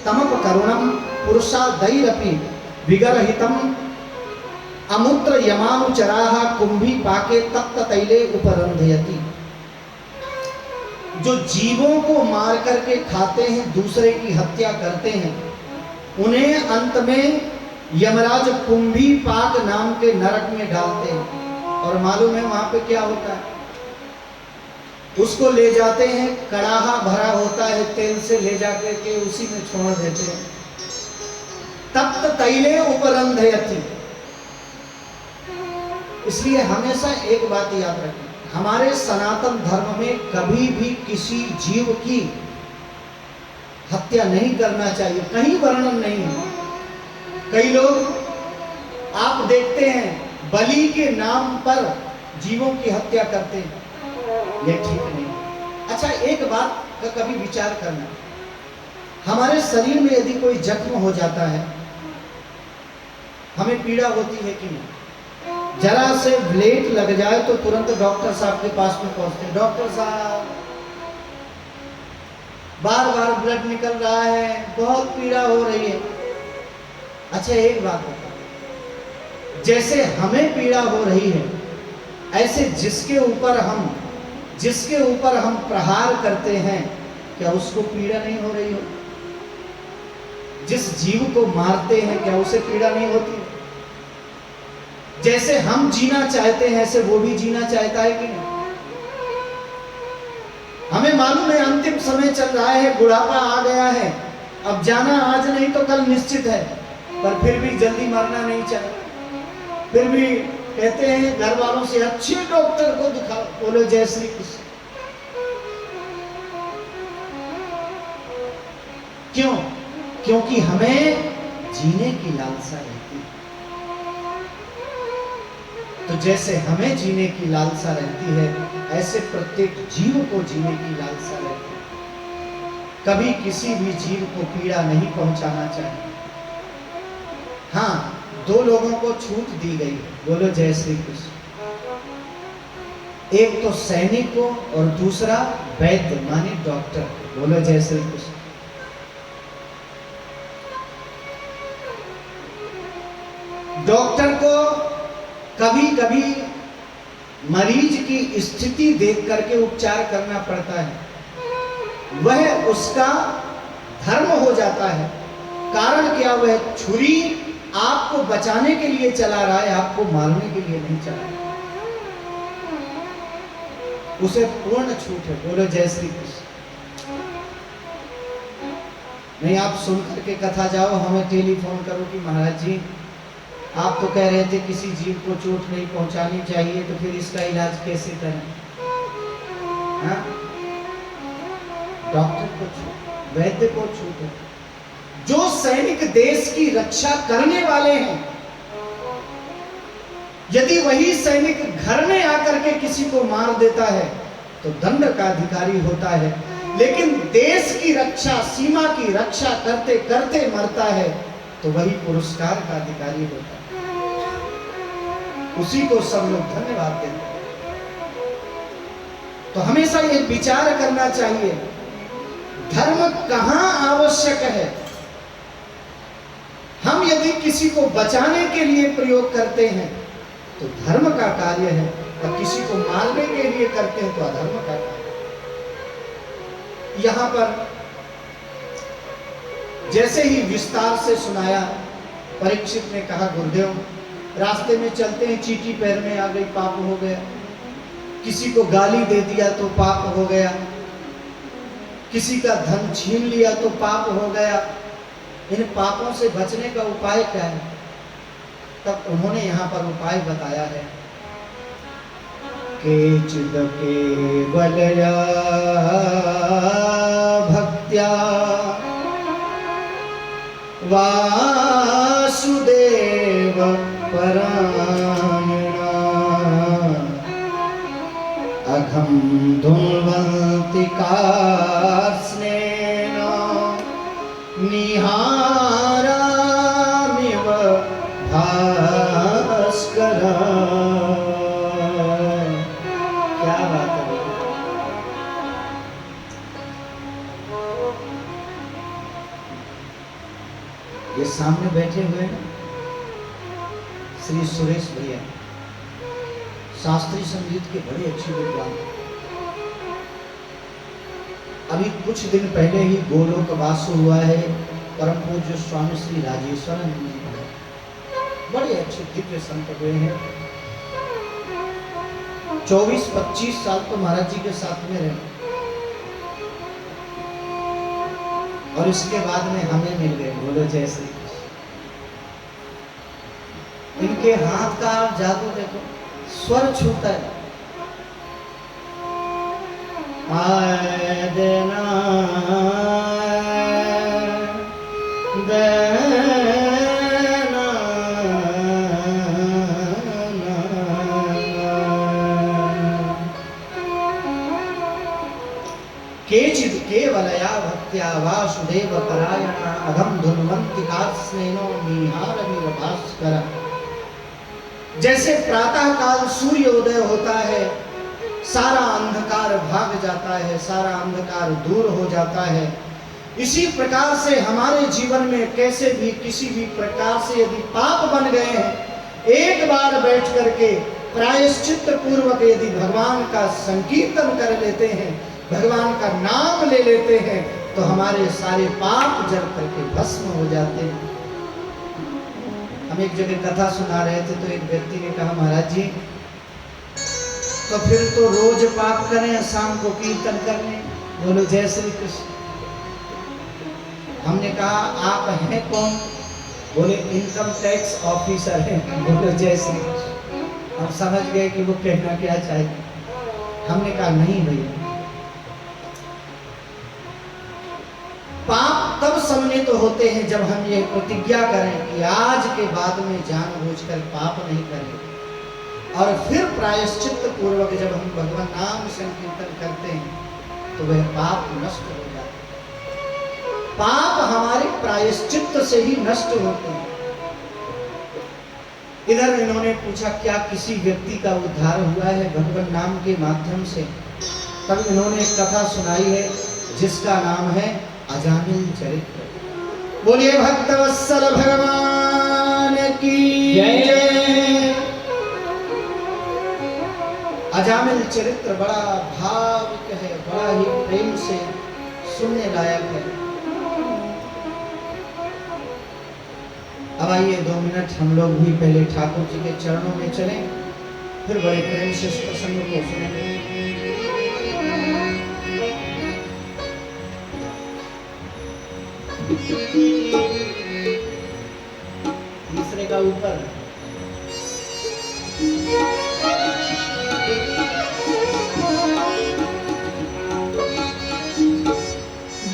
तमप करुणम पुरुषादैरपि विगरहितम अमुत्र यमानुचराः कुंभी पाके तप्त तैले उपरंधयति। जो जीवों को मार करके खाते हैं, दूसरे की हत्या करते हैं, उन्हें अंत में यमराज कुंभी पाक नाम के नरक में डालते हैं। और मालूम है वहां पे क्या होता है? उसको ले जाते हैं, कड़ाहा भरा होता है तेल से, ले जाकर के उसी में छोड़ देते हैं। तप्त तैले उपरंधयति। इसलिए हमेशा एक बात याद रखें, हमारे सनातन धर्म में कभी भी किसी जीव की हत्या नहीं करना चाहिए, कहीं वर्णन नहीं है। कई लोग आप देखते हैं बलि के नाम पर जीवों की हत्या करते हैं, यह ठीक नहीं। अच्छा एक बात का कभी विचार करना, हमारे शरीर में यदि कोई जख्म हो जाता है, हमें पीड़ा होती है कि नहीं? जरा से ब्लेड लग जाए तो तुरंत डॉक्टर साहब के पास में पहुंचते हैं। डॉक्टर साहब बार बार ब्लड निकल रहा है, बहुत पीड़ा हो रही है। अच्छा एक बात बताओ, जैसे हमें पीड़ा हो रही है, ऐसे जिसके ऊपर हम प्रहार करते हैं, क्या उसको पीड़ा नहीं हो रही हो? जिस जीव को मारते हैं, क्या उसे पीड़ा नहीं होती? जैसे हम जीना चाहते हैं, ऐसे वो भी जीना चाहता है कि नहीं? हमें मालूम है अंतिम समय चल रहा है, बुढ़ापा आ गया है, अब जाना आज नहीं तो कल निश्चित है, पर फिर भी जल्दी मरना नहीं चाहिए। फिर भी कहते हैं घर वालों से अच्छे डॉक्टर को दिखाओ। बोलो जय श्री कृष्ण। क्यों? क्योंकि हमें जीने की लालसा रहती है। तो जैसे हमें जीने की लालसा रहती है, ऐसे प्रत्येक जीव को जीने की लालसा रहती है। कभी किसी भी जीव को पीड़ा नहीं पहुंचाना चाहिए। हाँ, दो लोगों को छूट दी गई है। बोलो जय श्री कृष्ण। एक तो सैनिक को और दूसरा वैद्य माने डॉक्टर। बोलो जय श्री कृष्ण। डॉक्टर को कभी कभी मरीज की स्थिति देख करके उपचार करना पड़ता है, वह उसका धर्म हो जाता है। कारण क्या? वह छुरी आपको बचाने के लिए चला रहा है, आपको मारने के लिए नहीं चला रहा। उसे पूर्ण छूट है। बोलो जय श्री कृष्ण। नहीं आप सुन करके कथा जाओ, हमें टेलीफोन करो कि महाराज जी आप तो कह रहे थे किसी जीव को चोट नहीं पहुंचानी चाहिए, तो फिर इसका इलाज कैसे करें? हाँ? डॉक्टर को छूट, वैद्य को छूट है। जो सैनिक देश की रक्षा करने वाले हैं, यदि वही सैनिक घर में आकर के किसी को मार देता है तो दंड का अधिकारी होता है, लेकिन देश की रक्षा, सीमा की रक्षा करते करते मरता है तो वही पुरस्कार का अधिकारी होता है। उसी को सब लोग धन्यवाद देते हैं। तो हमेशा ये विचार करना चाहिए, धर्म कहां आवश्यक है। हम यदि किसी को बचाने के लिए प्रयोग करते हैं तो धर्म का कार्य है, और किसी को मारने के लिए करते हैं तो अधर्म का कार्य। यहां पर जैसे ही विस्तार से सुनाया, परीक्षित ने कहा गुरुदेव रास्ते में चलते हैं चींटी पैर में आ गई, पाप हो गया। किसी को गाली दे दिया तो पाप हो गया, किसी का धन छीन लिया तो पाप हो गया। इन पापों से बचने का उपाय क्या है? तब उन्होंने यहाँ पर उपाय बताया है। केचिद केवलया भक्त्या वासुदेव परायणा अघं धुन्वन्ति कार्ष्णेन निहारामिव भास्कर। क्या बात है। ये सामने बैठे हुए हैं श्री सुरेश भैया, शास्त्रीय संगीत के बड़े अच्छे विद्वान। अभी कुछ दिन पहले ही गोलोक वास हुआ है परम पूज्य स्वामी श्री राजेश्वरानंद जी का। बड़े अच्छे दिव्य संत हुए हैं। 24-25 साल तो महाराज जी के साथ में रहे, और इसके बाद में हमें मिल गए। बोलो जय श्री कृष्ण। इनके हाथ का जादू देखो, स्वर छूता है। आए देना देना केचिद केवलया भक्त्या वासुदेव परायणा अघं धुन्वन्ति कार्ष्णेनो निहारमिव भास्कर। जैसे प्रातः काल सूर्योदय होता है, सारा अंधकार भाग जाता है, सारा अंधकार दूर हो जाता है। इसी प्रकार से हमारे जीवन में कैसे भी किसी भी प्रकार से यदि पाप बन गए हैं, एक बार बैठ करके प्रायश्चित पूर्वक यदि भगवान का संकीर्तन कर लेते हैं, भगवान का नाम ले लेते हैं, तो हमारे सारे पाप जल करके भस्म हो जाते हैं। हम एक जगह कथा सुना रहे थे तो एक व्यक्ति ने कहा महाराज जी तो फिर तो रोज पाप करें, शाम को कीर्तन करने। बोलो जय श्री कृष्ण। हमने कहा आप हैं कौन? बोले इनकम टैक्स ऑफिसर हैं। बोलो जय श्री कृष्ण। हम समझ गए कि वो कहना क्या चाहिए। हमने कहा नहीं भैया, पाप तब सम्मिलित होते हैं जब हम ये प्रतिज्ञा करें कि आज के बाद में जानबूझकर पाप नहीं करेंगे, और फिर प्रायश्चित पूर्वक जब हम भगवान नाम संकीर्तन करते हैं तो वह पाप नष्ट हो जाते हैं। पाप हमारे प्रायश्चित से ही नष्ट होते हैं। इधर इन्होंने पूछा क्या किसी व्यक्ति का उद्धार हुआ है भगवान नाम के माध्यम से? तब इन्होंने एक कथा सुनाई है जिसका नाम है अजामिल चरित्र। बोलिए भक्तवत्सल भगवान की जय। अजामिल चरित्र बड़ा भाविक है, बड़ा ही प्रेम से सुनने लायक है। अब आइए 2 मिनट हम लोग भी पहले ठाकुर जी के चरणों में चलें, फिर बड़े प्रेम से इस प्रसंग को सुनेंगे। तीसरे का ऊपर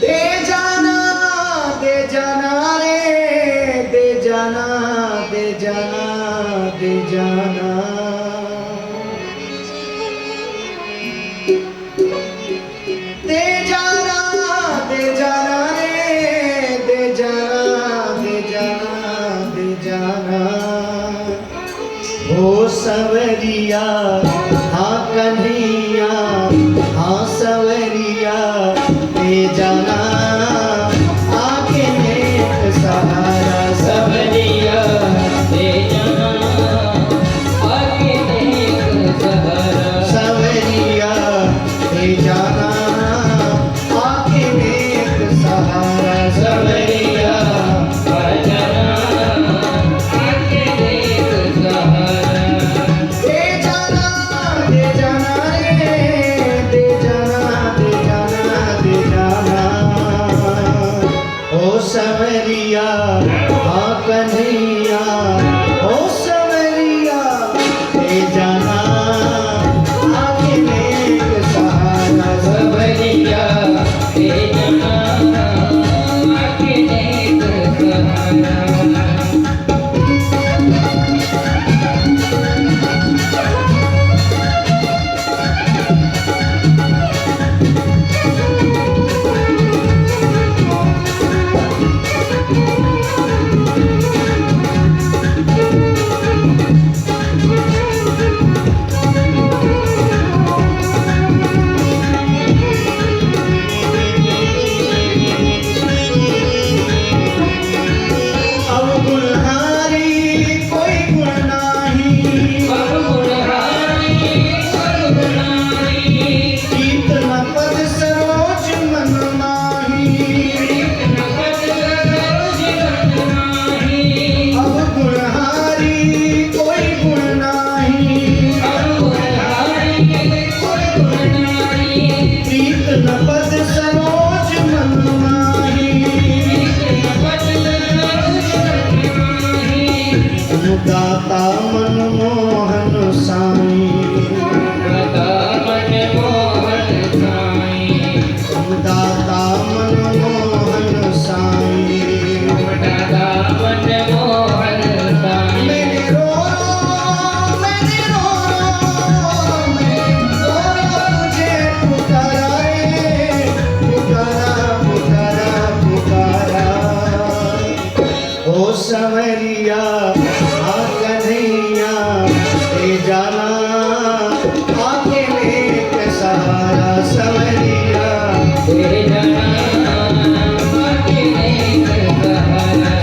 दे जाना रे, दे जाना, दे जाना, दे जाना, दे जाना, दे जाना रे, दे जाना, दे जाना, दे जाना। ओ सवरिया हाँ कन्हैया, हाँ सवरिया दे जाना, आके नेक सहारा सवरिया दे जाना, आके नेक सहारा। सवरिया दे जाना, आके नेक सहारा। सवरिया आ जाना, आके नेक सहारा। दे जाना, दे जाना रे, दे जाना, दे जाना, दे जाना। ओ सवरिया हाँ कन्हैया, ओ सवरिया दे जाना, आके नेक सहारा। सवरिया दे जाना, आके नेक सहारा। अब गुणहारी कोई गुण नाही, कीर्तन पद सरोज मन माही। अब गुणहारी कोई गुण नाही, कीर्तन पद सरोज मन माही। दाता मनमोहन साई, दाता मनमोहन साई। मैंने रो रो, मैंने रो रो, मैंने रो रो तुझे पुकारा रे, पुकारा, पुकारा, पुकारा। ओ सवरिया हाँ कन्हैया दे जाना, आके नेक सहारा। सवरिया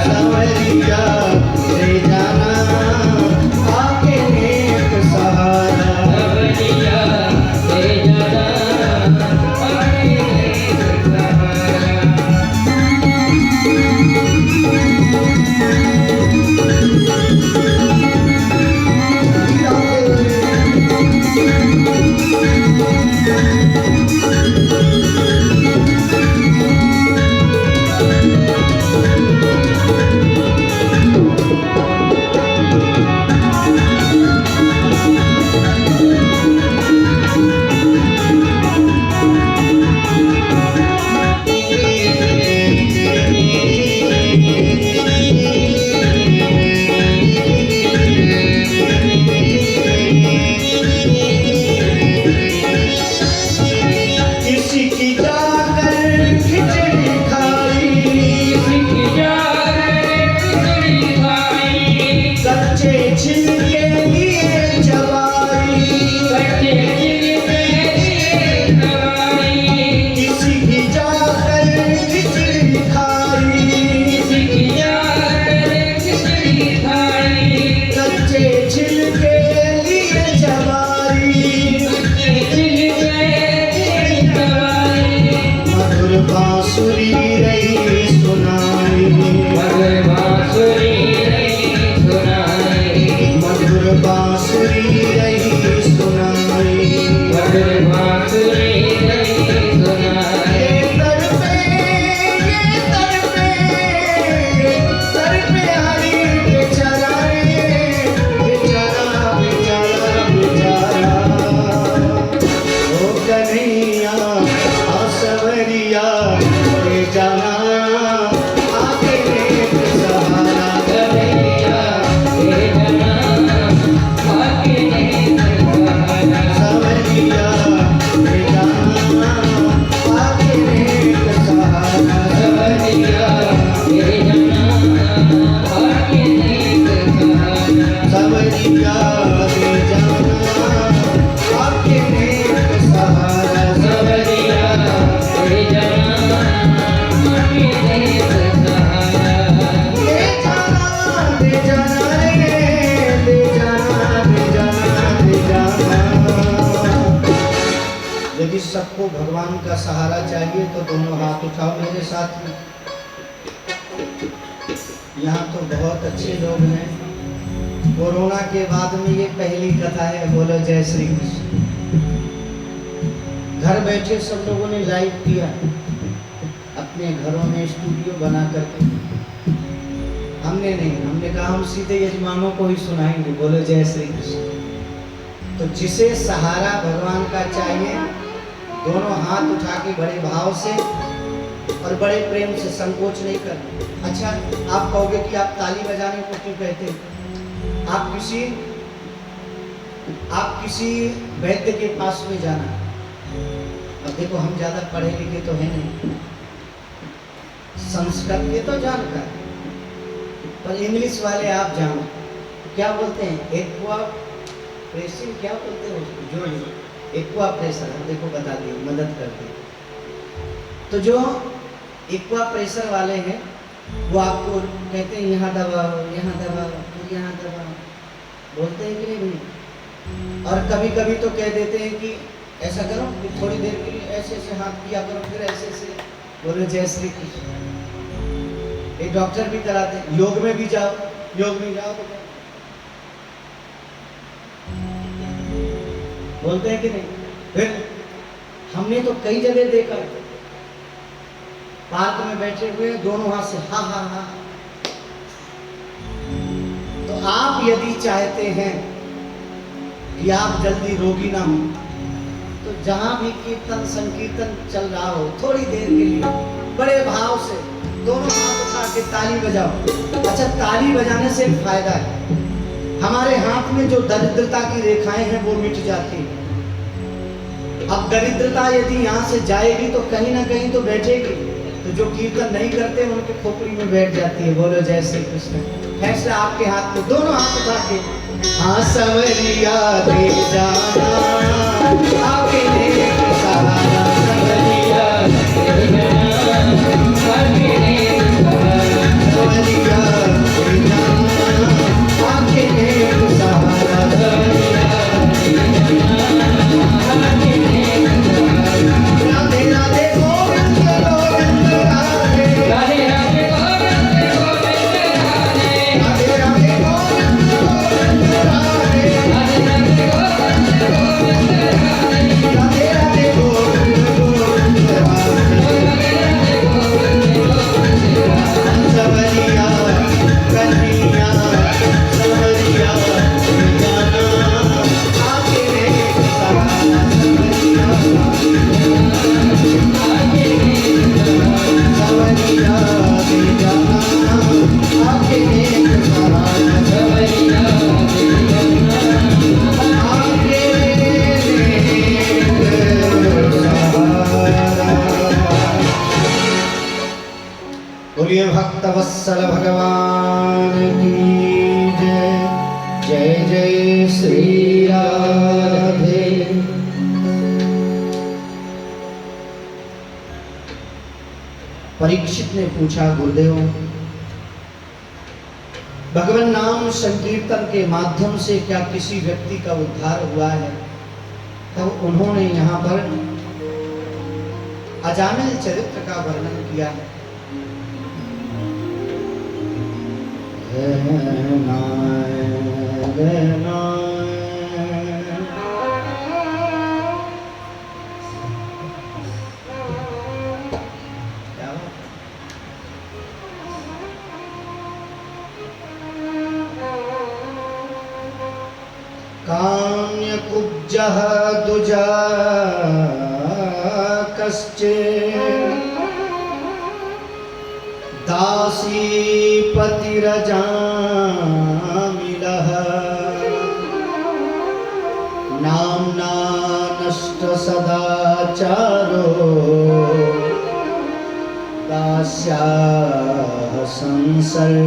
सवरिया दे जाना, आके नेक सहारा। बांसुरी रही सुनाई, बांसुरी सबको भगवान का सहारा चाहिए तो दोनों हाथ उठाओ मेरे साथ में। यहाँ तो बहुत अच्छे लोग हैं। कोरोना के बाद में ये पहली कथा है। बोलो जय श्री कृष्ण। घर बैठे सब लोगों ने लाइव किया, अपने घरों में स्टूडियो बना करके। हमने नहीं, हमने कहा हम सीधे यजमानों को ही सुनाएंगे। बोलो जय श्री कृष्ण। तो जिसे सहारा भगवान का चाहिए दोनों हाथ उठा के बड़े भाव से और बड़े प्रेम से, संकोच नहीं करना। अच्छा, आप कहोगे कि आप ताली बजाने को क्यों कहते हैं? आप किसी वैद्य के पास में जाना। अब देखो हम ज्यादा पढ़े लिखे तो है नहीं, संस्कृत के तो जानकार, पर इंग्लिश वाले आप जानो क्या बोलते हैं? एक्वा प्रेसिंग, क्या बोलते हैं उसको? जो एक्वा प्रेशर, हम देखो बता दिए, मदद करते। तो जो एक्वा प्रेशर वाले हैं वो आपको कहते हैं यहाँ दबाओ, यहाँ दबाओ, फिर यहाँ दबाओ, बोलते हैं कि नहीं? और कभी कभी तो कह देते हैं कि ऐसा करो कि थोड़ी देर के लिए ऐसे ऐसे हाथ किया करो, फिर ऐसे ऐसे। बोलो जय श्री कृष्ण। एक डॉक्टर भी कराते हैं। योग में भी जाओ, योग में जाओ तो बोलते हैं कि नहीं? फिर हमने तो कई जगह देखा, पार्क में बैठे हुए दोनों हाथ से हा हा हा। तो आप यदि चाहते हैं कि आप जल्दी रोगी ना हो, तो जहां भी कीर्तन संकीर्तन चल रहा हो, थोड़ी देर के लिए बड़े भाव से दोनों हाथ उठा के ताली बजाओ। अच्छा, ताली बजाने से एक फायदा है, हमारे हाथ में जो दरिद्रता की रेखाएं हैं वो मिट जाती है। अब दरिद्रता यदि यहाँ से जाएगी तो कहीं ना कहीं तो बैठेगी, तो जो कीर्तन नहीं करते उनके खोपड़ी में बैठ जाती है। बोलो जय श्री कृष्ण। फैसला आपके हाथ में, दोनों हाथ उठा के हाँ सवरिया दे जाना, आके नेक सहारा सवरिया दे जाना, आके नेक सहारा सवरिया दे जाना, आके नेक सहारा सवरिया दे जाना, आके नेक सहारा। राधे राधे गोविंद गोविंद राधे, राधे राधे गोविंद गोविंद राधे, राधे राधे गोविंद गोविंद राधे, राधे राधे गोविंद गोविंद राधे, राधे राधे गोविंद गोविंद राधे, राधे गोविंद गोविंद राधे। सवरिया कन्हैया सवरिया जाना, आके नेक सहारा सवरिया, आके नेक सवरिया दे जाना, आके नेक सहारा सवरिया दे जाना, आके नेक सहारा। बोलिए भक्त वत्सल भगवान की जय। जय जय श्री राधे। परीक्षित ने पूछा, गुरुदेव भगवान नाम संकीर्तन के माध्यम से क्या किसी व्यक्ति का उद्धार हुआ है? तब उन्होंने यहाँ पर अजामिल चरित्र का वर्णन किया है। काम्यकुब्जः दुजा कश्चित् दासीपतिरजामिलः नाम्ना नष्ट सदाचारो दास्याः संसर्गदूषिता।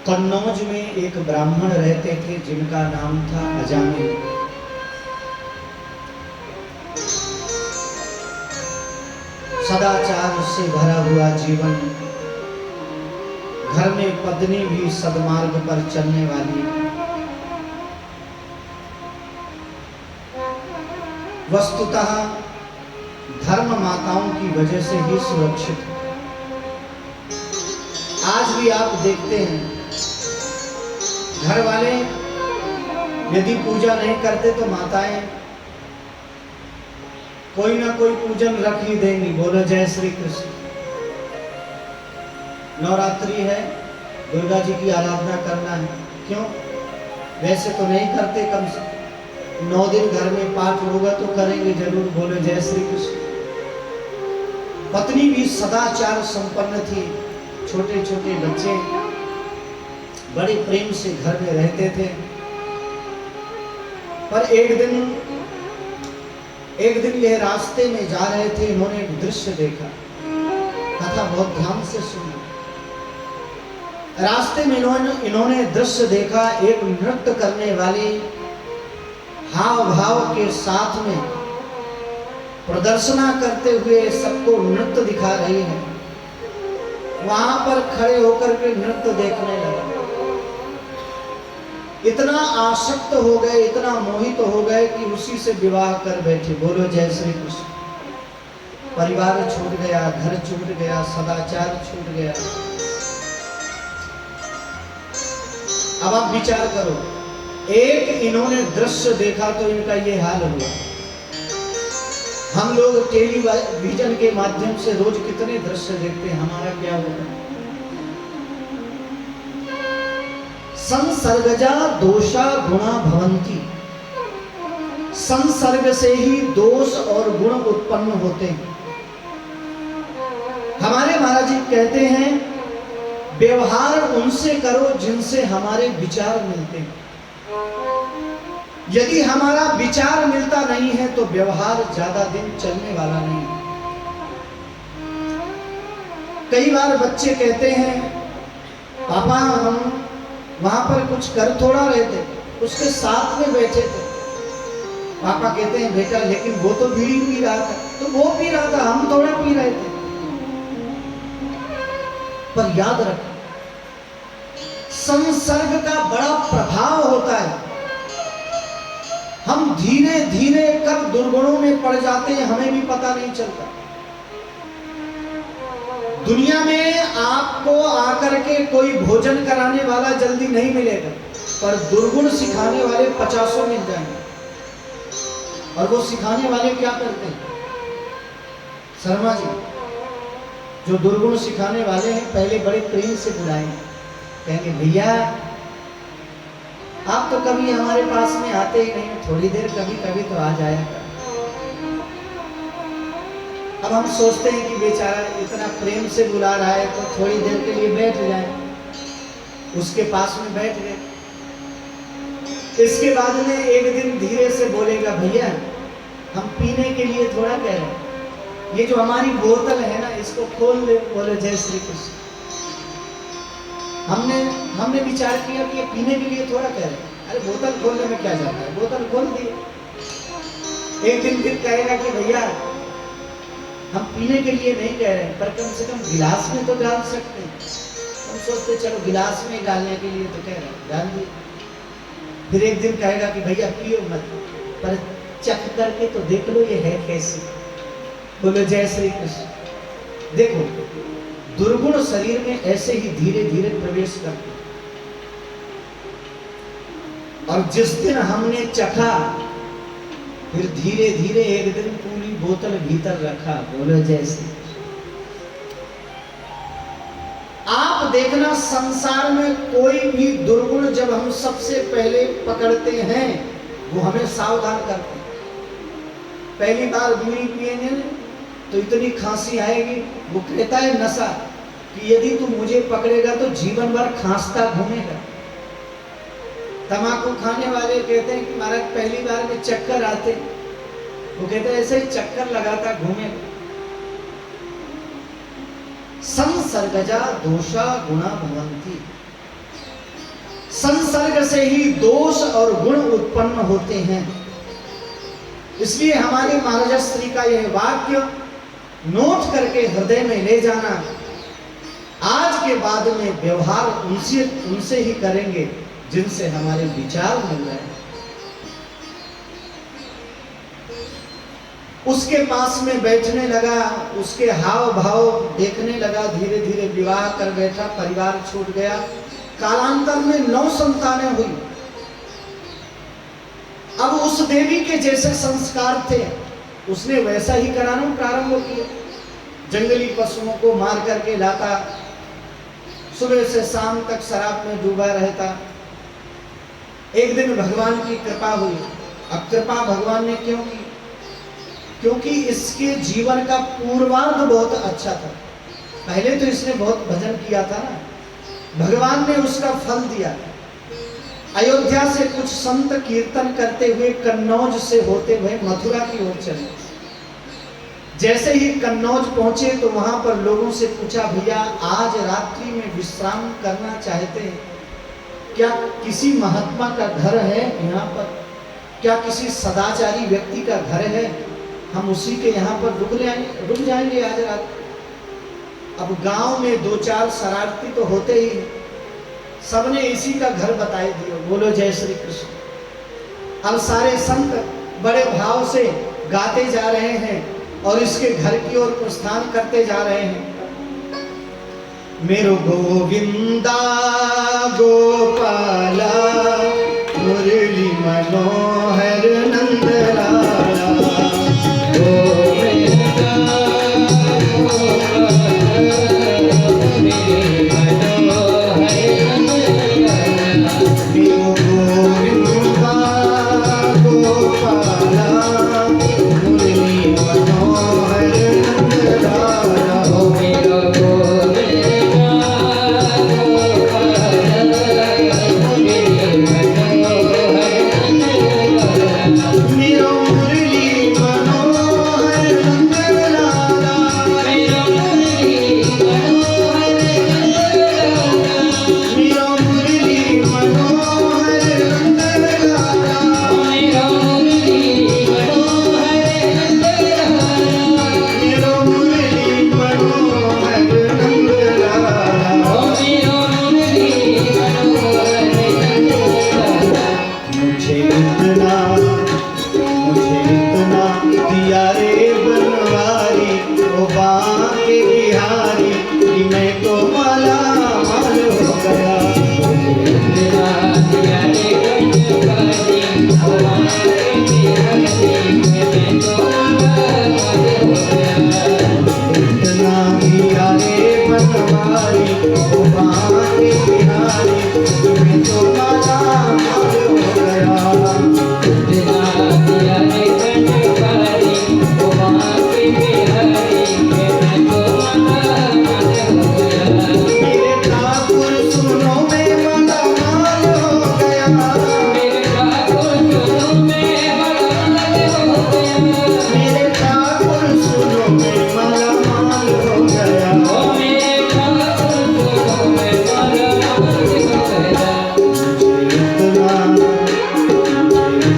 कन्नौज में एक ब्राह्मण रहते थे जिनका नाम था अजामिल। सदाचार से भरा हुआ जीवन, घर में पत्नी भी सदमार्ग पर चलने वाली है। वस्तुतः धर्म माताओं की वजह से ही सुरक्षित है। आज भी आप देखते हैं घर वाले यदि पूजा नहीं करते तो माताएं कोई ना कोई पूजन रख ही देंगी। बोलो जय श्री कृष्ण। नवरात्रि है, दुर्गा जी की आराधना करना है, क्यों? वैसे तो नहीं करते, कम से 9 दिन घर में पाठ होगा तो करेंगे जरूर। बोलो जय श्री कृष्ण। पत्नी भी सदाचार संपन्न थी। छोटे छोटे बच्चे बड़े प्रेम से घर में रहते थे। पर एक दिन यह रास्ते में जा रहे थे, इन्होंने एक दृश्य देखा। कथा बहुत ध्यान से सुना। रास्ते में इन्होंने दृश्य देखा। एक नृत्य करने वाली हाव भाव के साथ में प्रदर्शना करते हुए सबको नृत्य दिखा रही है। वहां पर खड़े होकर के नृत्य देखने लगे। इतना आसक्त हो गए, इतना मोहित हो गए कि उसी से विवाह कर बैठे। बोलो जय श्री कृष्ण। परिवार छूट गया, घर छूट गया, सदाचार छूट गया। अब आप विचार करो, एक इन्होंने दृश्य देखा तो इनका ये हाल हुआ। हम लोग टेलीविजन के माध्यम से रोज कितने दृश्य देखते हैं, हमारा क्या होगा? संसर्गजा दोषा गुणा भवंती। संसर्ग से ही दोष और गुण उत्पन्न होते हैं। हमारे महाराज जी कहते हैं, व्यवहार उनसे करो जिनसे हमारे विचार मिलते हैं। यदि हमारा विचार मिलता नहीं है तो व्यवहार ज्यादा दिन चलने वाला नहीं। कई बार बच्चे कहते हैं, पापा हम वहां पर कुछ कर थोड़ा रहे थे, उसके साथ में बैठे थे। पापा कहते हैं, बेटा लेकिन वो तो बीड़ी पी रहा था। तो वो पी रहा था, हम थोड़ा पी रहे थे। पर याद रखो, संसर्ग का बड़ा प्रभाव होता है। हम धीरे धीरे कब दुर्गुणों में पड़ जाते हैं हमें भी पता नहीं चलता। दुनिया में आपको आकर के कोई भोजन कराने वाला जल्दी नहीं मिलेगा, पर दुर्गुण सिखाने वाले 50 मिल जाएंगे। और वो सिखाने वाले क्या करते हैं? शर्मा जी, जो दुर्गुण सिखाने वाले हैं, पहले बड़े प्रेम से बुलाएंगे, कहेंगे भैया आप तो कभी हमारे पास में आते ही नहीं, थोड़ी देर कभी कभी तो आ जाया कर। अब हम सोचते हैं कि बेचारा इतना प्रेम से बुला रहा है तो थोड़ी देर के लिए बैठ जाए। उसके पास में बैठ गए। इसके बाद में एक दिन धीरे से बोलेगा, भैया हम पीने के लिए थोड़ा कह रहे हैं, ये जो हमारी बोतल है ना इसको खोल दे। बोले जय श्री कृष्ण। हमने विचार किया कि ये पीने के लिए थोड़ा कह रहे हैं। अरे बोतल खोलने में क्या जाता है, बोतल खोल दिए। एक दिन फिर कहेगा कि भैया हम पीने के लिए नहीं कह रहे हैं, पर कम से कम गिलास में तो डाल सकते हैं। हम सोचते चलो गिलास में डालने के लिए तो कह रहे हैं, डाल दिए। फिर एक दिन कहेगा कि भैया पियो मत, पर चख करके तो देख लो ये है कैसी। बोलो जय श्री कृष्ण। देखो दुर्गुण शरीर में ऐसे ही धीरे धीरे प्रवेश करते, और जिस दिन हमने चखा फिर धीरे धीरे एक दिन पूरी बोतल भीतर रखा। बोलो जय श्री कृष्ण। आप देखना संसार में कोई भी दुर्गुण जब हम सबसे पहले पकड़ते हैं वो हमें सावधान करते हैं। पहली बार बीड़ी पिएंगे तो इतनी खांसी आएगी, वो कहता है नशा, कि यदि तू मुझे पकड़ेगा तो जीवन भर खांसता घूमेगा। तंबाकू खाने वाले कहते हैं कि महाराज पहली बार में चक्कर आते, वो कहते हैं ऐसे ही चक्कर लगाता घूमेगा। संसर्गजा दोषा गुणा भवंती। संसर्ग से ही दोष और गुण उत्पन्न होते हैं। इसलिए हमारे महाराज श्री का यह वाक्य नोट करके हृदय में ले जाना। आज के बाद में व्यवहार उनसे ही करेंगे जिनसे हमारे विचार मिल रहे हैं। उसके पास में बैठने लगा, उसके हाव भाव देखने लगा, धीरे धीरे विवाह कर बैठा, परिवार छूट गया। कालांतर में 9 संतानें हुई। अब उस देवी के जैसे संस्कार थे, उसने वैसा ही कराना प्रारंभ किया। जंगली पशुओं को मार करके लाता, सुबह से शाम तक शराब में डूबा रहता। एक दिन भगवान की कृपा हुई। अब कृपा भगवान ने क्यों की? क्योंकि इसके जीवन का पूर्वार्ध बहुत अच्छा था। पहले तो इसने बहुत भजन किया था ना, भगवान ने उसका फल दिया। अयोध्या से कुछ संत कीर्तन करते हुए कन्नौज से होते हुए मथुरा की ओर चले। जैसे ही कन्नौज पहुंचे तो वहां पर लोगों से पूछा, भैया आज रात्रि में विश्राम करना चाहते हैं क्या? किसी महात्मा का घर है यहाँ पर? क्या किसी सदाचारी व्यक्ति का घर है? हम उसी के यहाँ पर रुक जाएंगे आज रात। अब गांव में 2-4 शरारती तो होते ही, सबने इसी का घर बताए दिया। बोलो जय श्री कृष्ण। अब सारे संत बड़े भाव से गाते जा रहे हैं और इसके घर की ओर प्रस्थान करते जा रहे हैं। मेरो गोविंदा गोपाला मुरली मनोहर नंदलाला, गोविंदा गोपाला मुरली मनोहर नंदलाला, मेरो गोविंदा गोपाला मुरली मनोहर नंदलाला, ओ मेरा गोविंदा गोपाला मुरली मनोहर नंदलाला, मेरो मुरली मनोहर नंदलाला, मेरा मुरली मनोहर नंदलाला, मेरो मुरली मनोहर नंदलाला, मेरा मुरली मनोहर नंदलाला, मेरो मुरली मनोहर नंदलाला। ओ मेरा मुरली मनोहर नंदलाला। मुझे इतना दिया रे बनवारी, ओ बांके बिहारी, कि मैं तो माला माल हो गया। तेरा दिया रे गंजकारी, ओ मारे बिहारी, मैं तो माला हो गया। इतना दिया रे बनवारी, ओ बांके बिहारी, कि मैं तो माला माल हो गया। तेरा दिया रे गंजकारी, ओ मारे बिहारी, मैं तो माला हो गया। मेरे ठाकुर सुनो मैं माला माल हो गया। मेरे ठाकुर सुनो मैं माला हो गया। मेरे ठाकुर सुनो मैं माला माल हो गया। ओ मेरे ठाकुर सुनो मैं माला हो गया।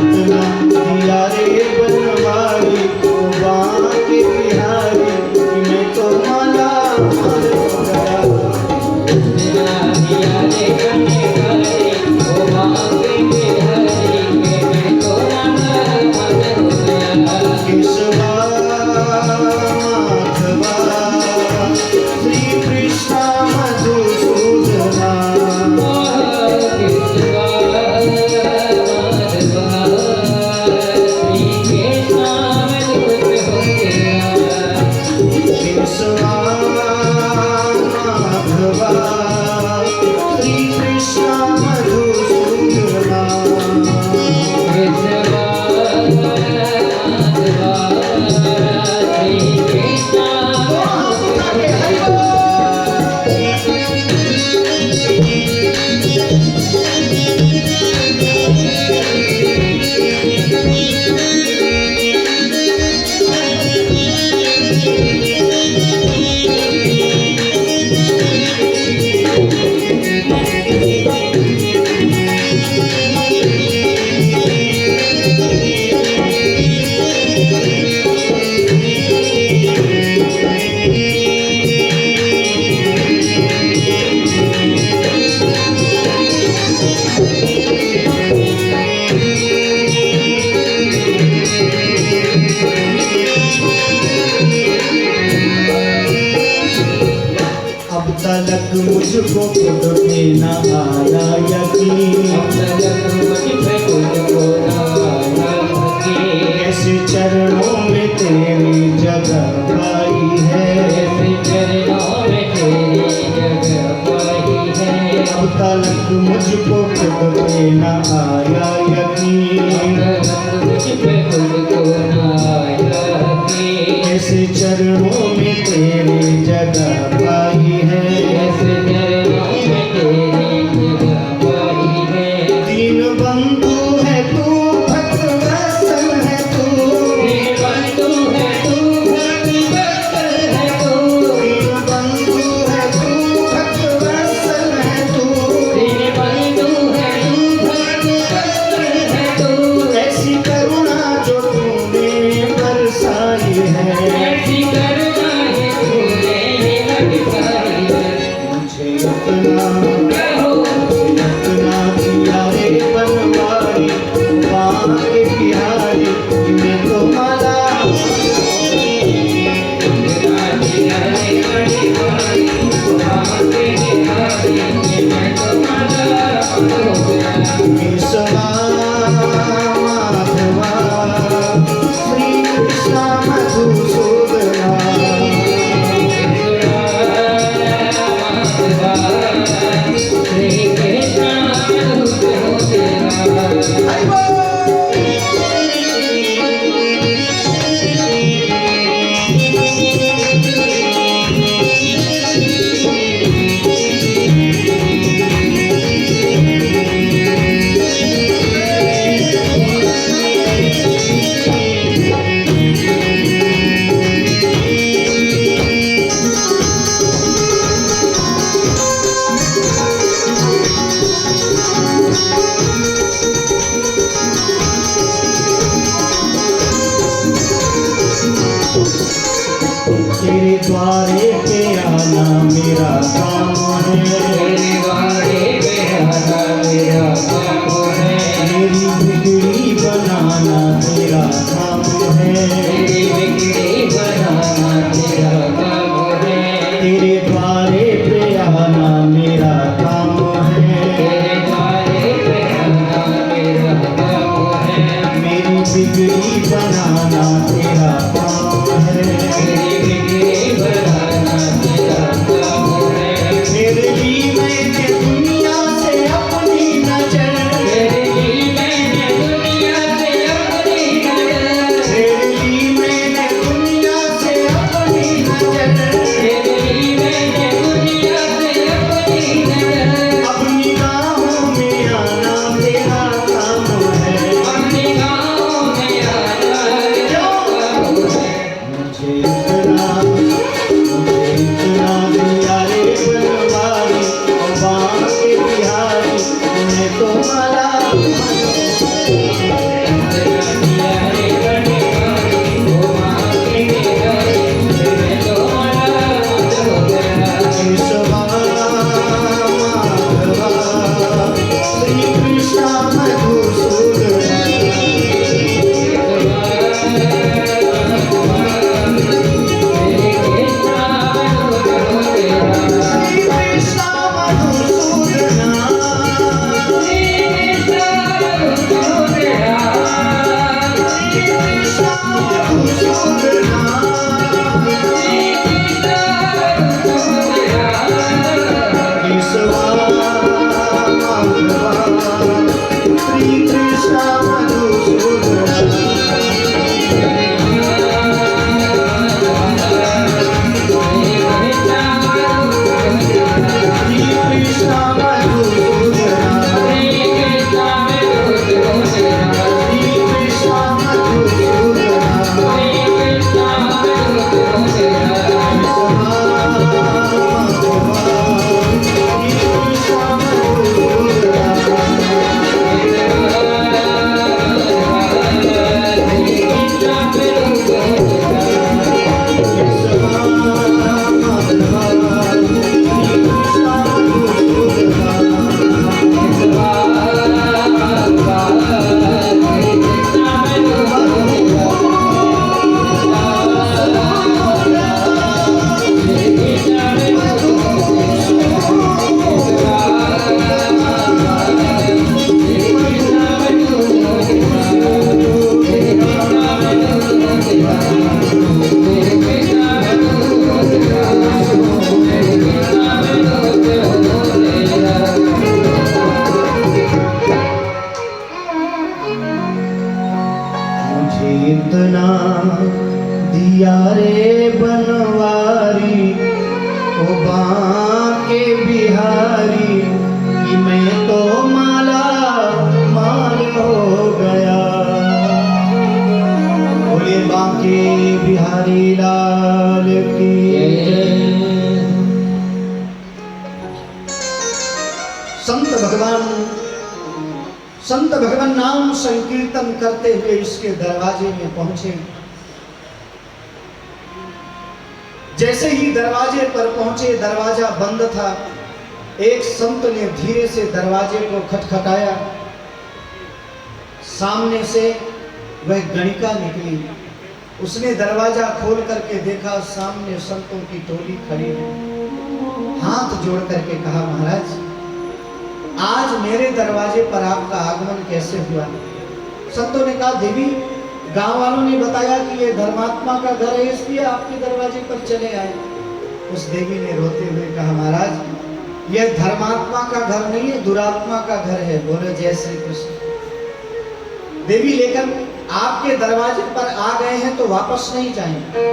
इतना दिया रे बनवारी, ओ बांके बिहारी, कि मैं तो माला माल हो गया। तेरा दिया रे गंजकारी, ओ मारे बिहारी, मैं तो माला हो गया। केशवा माधवा श्री कृष्ण मधुसूदना, केशवा माधवा श्री कृष्ण मुझको खुद पे न आया यकीन, अब तलक मुझ पे तुझको न आया यकीन। ऐसे चरणों में तेरी जगह पाई है, ऐसे चरणों में तेरी जगह पाई है। अब तलक मुझको खुद पे न आया यकीन, मुझ पे तुझको न आया यकीन। ऐसे चरणों में तेरी जगह पाई है, ऐसे चरणों में तेरी जगह पाई है। दीन बंधु है तू, भक्त वत्सल है तू, दीन बंधु है तू, भक्त वत्सल है तू। दीन बंधु है तू, भक्त वत्सल है तू, दीन बंधु है तू, भक्त वत्सल है तू। ऐसी करुणा जो तूने बरसाई है, ऐसी करुणा है तूने बरसाई है। मुझे संत भगवान नाम संकीर्तन करते हुए इसके दरवाजे में पहुंचे। जैसे ही दरवाजे पर पहुंचे, दरवाजा बंद था। एक संत ने धीरे से दरवाजे को खटखटाया। सामने से वह गणिका निकली। उसने दरवाजा खोल करके देखा, सामने संतों की टोली खड़ी है। हाथ जोड़ करके कहा, महाराज आज मेरे दरवाजे पर आपका आगमन कैसे हुआ? संतों ने कहा, देवी गांव वालों ने बताया कि ये धर्मात्मा का घर है, इसलिए आपके दरवाजे पर चले आए। उस देवी ने रोते हुए कहा, महाराज यह धर्मात्मा का घर नहीं है, दुरात्मा का घर है। बोलो जय श्री कृष्ण। देवी लेकर आपके दरवाजे पर आ गए हैं तो वापस नहीं जाएंगे।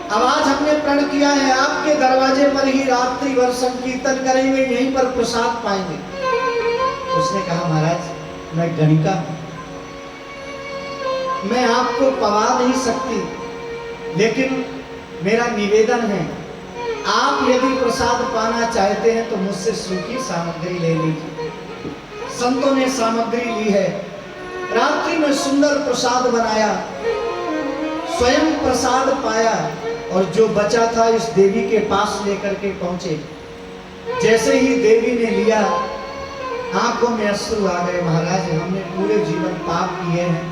अब आज हमने प्रण किया है, आपके दरवाजे पर ही रात्रि भर संकीर्तन करेंगे, यहीं पर प्रसाद पाएंगे। उसने कहा, महाराज मैं गणिका हूं, मैं आपको पवा नहीं सकती, लेकिन मेरा निवेदन है, आप यदि प्रसाद पाना चाहते हैं तो मुझसे सूखी सामग्री ले लीजिए। संतों ने सामग्री ली है। रात्रि में सुंदर प्रसाद बनाया, स्वयं प्रसाद पाया और जो बचा था इस देवी के पास लेकर के पहुंचे। जैसे ही देवी ने लिया, आंखों में अश्रु आ गए। महाराज हमने पूरे जीवन पाप किए हैं,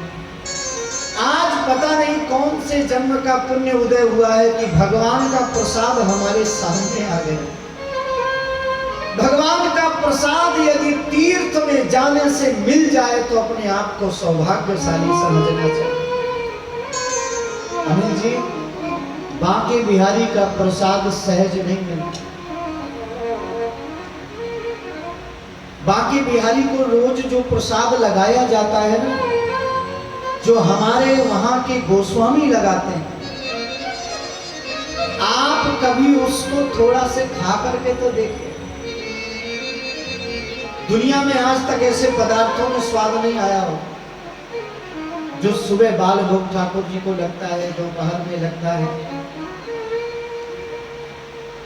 आज पता नहीं कौन से जन्म का पुण्य उदय हुआ है कि भगवान का प्रसाद हमारे सामने आ गया। भगवान का प्रसाद यदि तीर्थ में जाने से मिल जाए तो अपने आप को सौभाग्यशाली समझना चाहिए। अनिल जी, बांके बिहारी का प्रसाद सहज नहीं मिलता। बांके बिहारी को रोज जो प्रसाद लगाया जाता है ना, जो हमारे वहां के गोस्वामी लगाते हैं, आप कभी उसको थोड़ा से खा करके तो देखिए। दुनिया में आज तक ऐसे पदार्थों में स्वाद नहीं आया हो जो सुबह बाल भोग ठाकुर जी को लगता है, दोपहर में लगता है।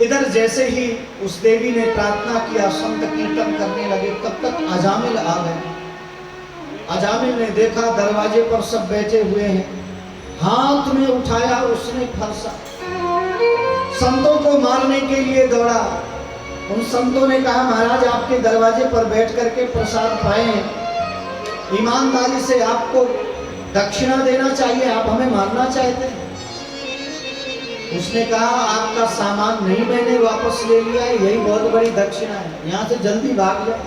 इधर जैसे ही उस देवी ने प्रार्थना किया, संत कीर्तन करने लगे, तब तक अजामिल आ गए। अजामिल ने देखा दरवाजे पर सब बैठे हुए हैं, हाथ में उठाया उसने फरसा, संतों को मारने के लिए दौड़ा। उन संतों ने कहा, महाराज आपके दरवाजे पर बैठ करके प्रसाद पाए हैं, ईमानदारी से आपको दक्षिणा देना चाहिए, आप हमें मारना चाहते हैं। उसने कहा, आपका सामान नहीं मैंने वापस ले लिया है, यही बहुत बड़ी दक्षिणा है, यहाँ से जल्दी भाग जाओ।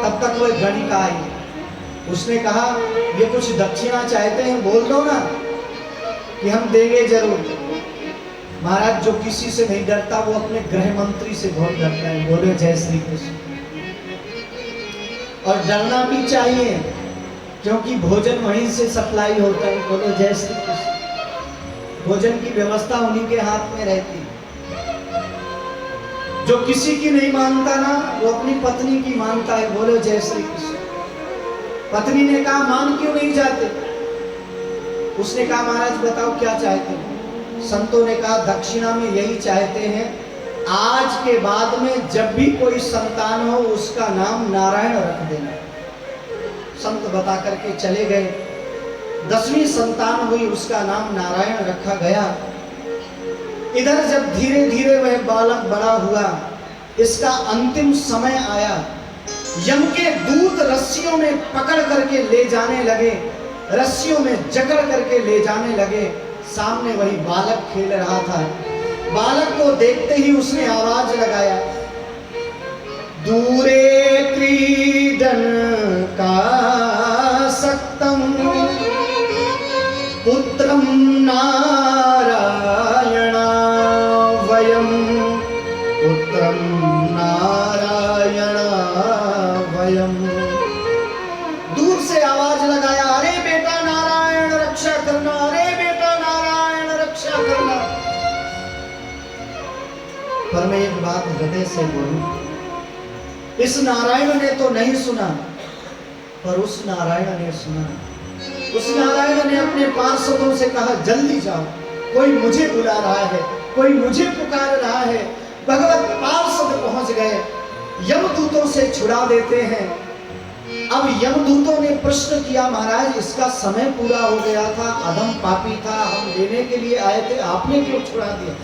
तब तक वह गणिका आई। उसने कहा, ये कुछ दक्षिणा चाहते हैं, बोल दो ना कि हम देंगे जरूर। महाराज जो किसी से नहीं डरता वो अपने गृह मंत्री से बहुत डरता है। बोलो जय श्री कृष्ण। और डरना भी चाहिए क्योंकि भोजन वहीं से सप्लाई होता है। बोलो जय श्री कृष्ण। भोजन की व्यवस्था उन्हीं के हाथ में रहती है। जो किसी की नहीं मानता ना, वो अपनी पत्नी की मानता है। बोलो जय श्री कृष्ण। पत्नी ने कहा, मान क्यों नहीं जाते? उसने कहा, महाराज बताओ क्या चाहते हो? संतों ने कहा, दक्षिणा में यही चाहते हैं, आज के बाद में जब भी कोई संतान हो उसका नाम नारायण रख देना। संत बता करके चले गए। 10वीं संतान हुई, उसका नाम नारायण रखा गया। इधर जब धीरे धीरे वह बालक बड़ा हुआ, इसका अंतिम समय आया। यम के दूत रस्सियों में पकड़ करके ले जाने लगे, रस्सियों में जकड़ करके ले जाने लगे। सामने वही बालक खेल रहा था। बालक को देखते ही उसने आवाज लगाया, दूरे क्रीडन का सक्तम पुत्रम नारायण वयम, पुत्रम नारायण वयम। दूर से आवाज लगाया, अरे बेटा नारायण रक्षा करना, अरे बेटा नारायण रक्षा करना। पर मैं एक बात हृदय से बोलूं, इस नारायण ने तो नहीं सुना, पर उस नारायण ने सुना। उस नारायण ने अपने पार्षदों से कहा, जल्दी जाओ, कोई मुझे बुला रहा है, कोई मुझे पुकार रहा है। भगवत पार्षद पहुंच गए। यमदूतों से छुड़ा देते हैं। अब यमदूतों ने प्रश्न किया, महाराज इसका समय पूरा हो गया था, अधम पापी था, हम लेने के लिए आए थे, आपने क्यों छुड़ा दिया?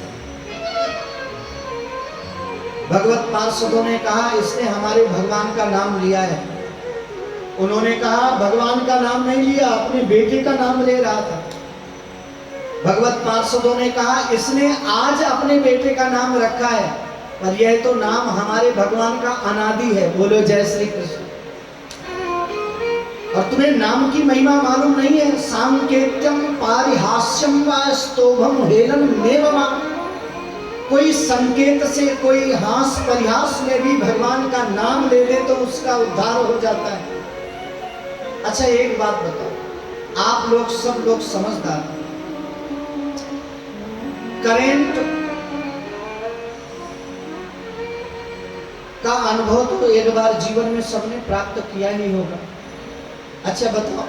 भगवत पार्षदों ने कहा इसने हमारे भगवान का नाम लिया है। उन्होंने कहा भगवान का नाम नहीं लिया, अपने बेटे का नाम ले रहा था। भगवत पार्षदों ने कहा इसने आज अपने बेटे का नाम रखा है, पर यह तो नाम हमारे भगवान का अनादि है। बोलो जय श्री कृष्ण। और तुम्हें नाम की महिमा मालूम नहीं है? सांकेत्यम पारिहास्यम व स्तोभम हेलन मेवमा। कोई संकेत से, कोई हास परिहास में भी भगवान का नाम ले ले तो उसका उद्धार हो जाता है। अच्छा एक बात बताओ, आप लोग सब लोग समझदार, करंट का अनुभव तो एक बार जीवन में सबने प्राप्त किया ही होगा। अच्छा बताओ,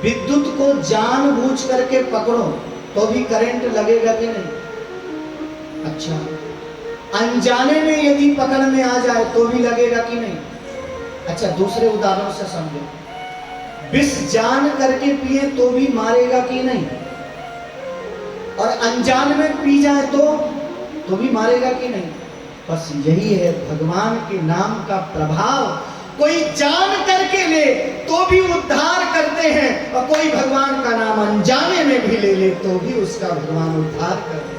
विद्युत को जानबूझ करके पकड़ो तो भी करंट लगेगा कि नहीं? अच्छा, अनजाने में यदि पकड़ में आ जाए तो भी लगेगा कि नहीं? अच्छा दूसरे उदाहरण से समझो, विष जान करके पिए तो भी मारेगा कि नहीं? और अनजान में पी जाए तो भी मारेगा कि नहीं? बस यही है भगवान के नाम का प्रभाव। कोई जान करके ले तो भी उद्धार करते हैं, और कोई भगवान का नाम अनजाने में भी ले ले तो भी उसका भगवान उद्धार करते हैं।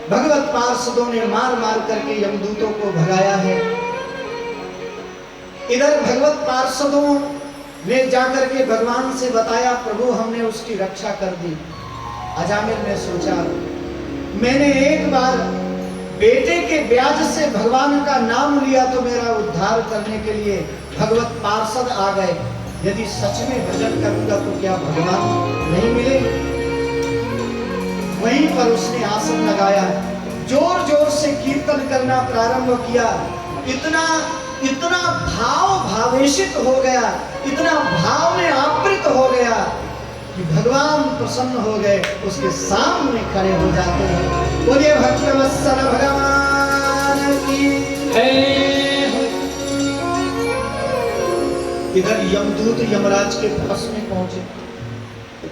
भगवत पार्षदों ने मार मार करके यमदूतों को भगाया है। इधर भगवत पार्षदों ने जाकर के भगवान से बताया, प्रभु हमने उसकी रक्षा कर दी। अजामिल ने सोचा मैंने एक बार बेटे के ब्याज से भगवान का नाम लिया तो मेरा उद्धार करने के लिए भगवत पार्षद आ गए, यदि सच में भजन करूंगा तो क्या भगवान नहीं मिले? वहीं पर उसने आसन लगाया, जोर जोर से कीर्तन करना प्रारंभ किया। इतना इतना भावेशित हो गया, इतना भाव में आवृत हो गया कि भगवान प्रसन्न हो गए, उसके सामने खड़े हो जाते हैं। बोलिए भक्तवत्सल भगवान की। इधर यमदूत यमराज के पास में पहुंचे,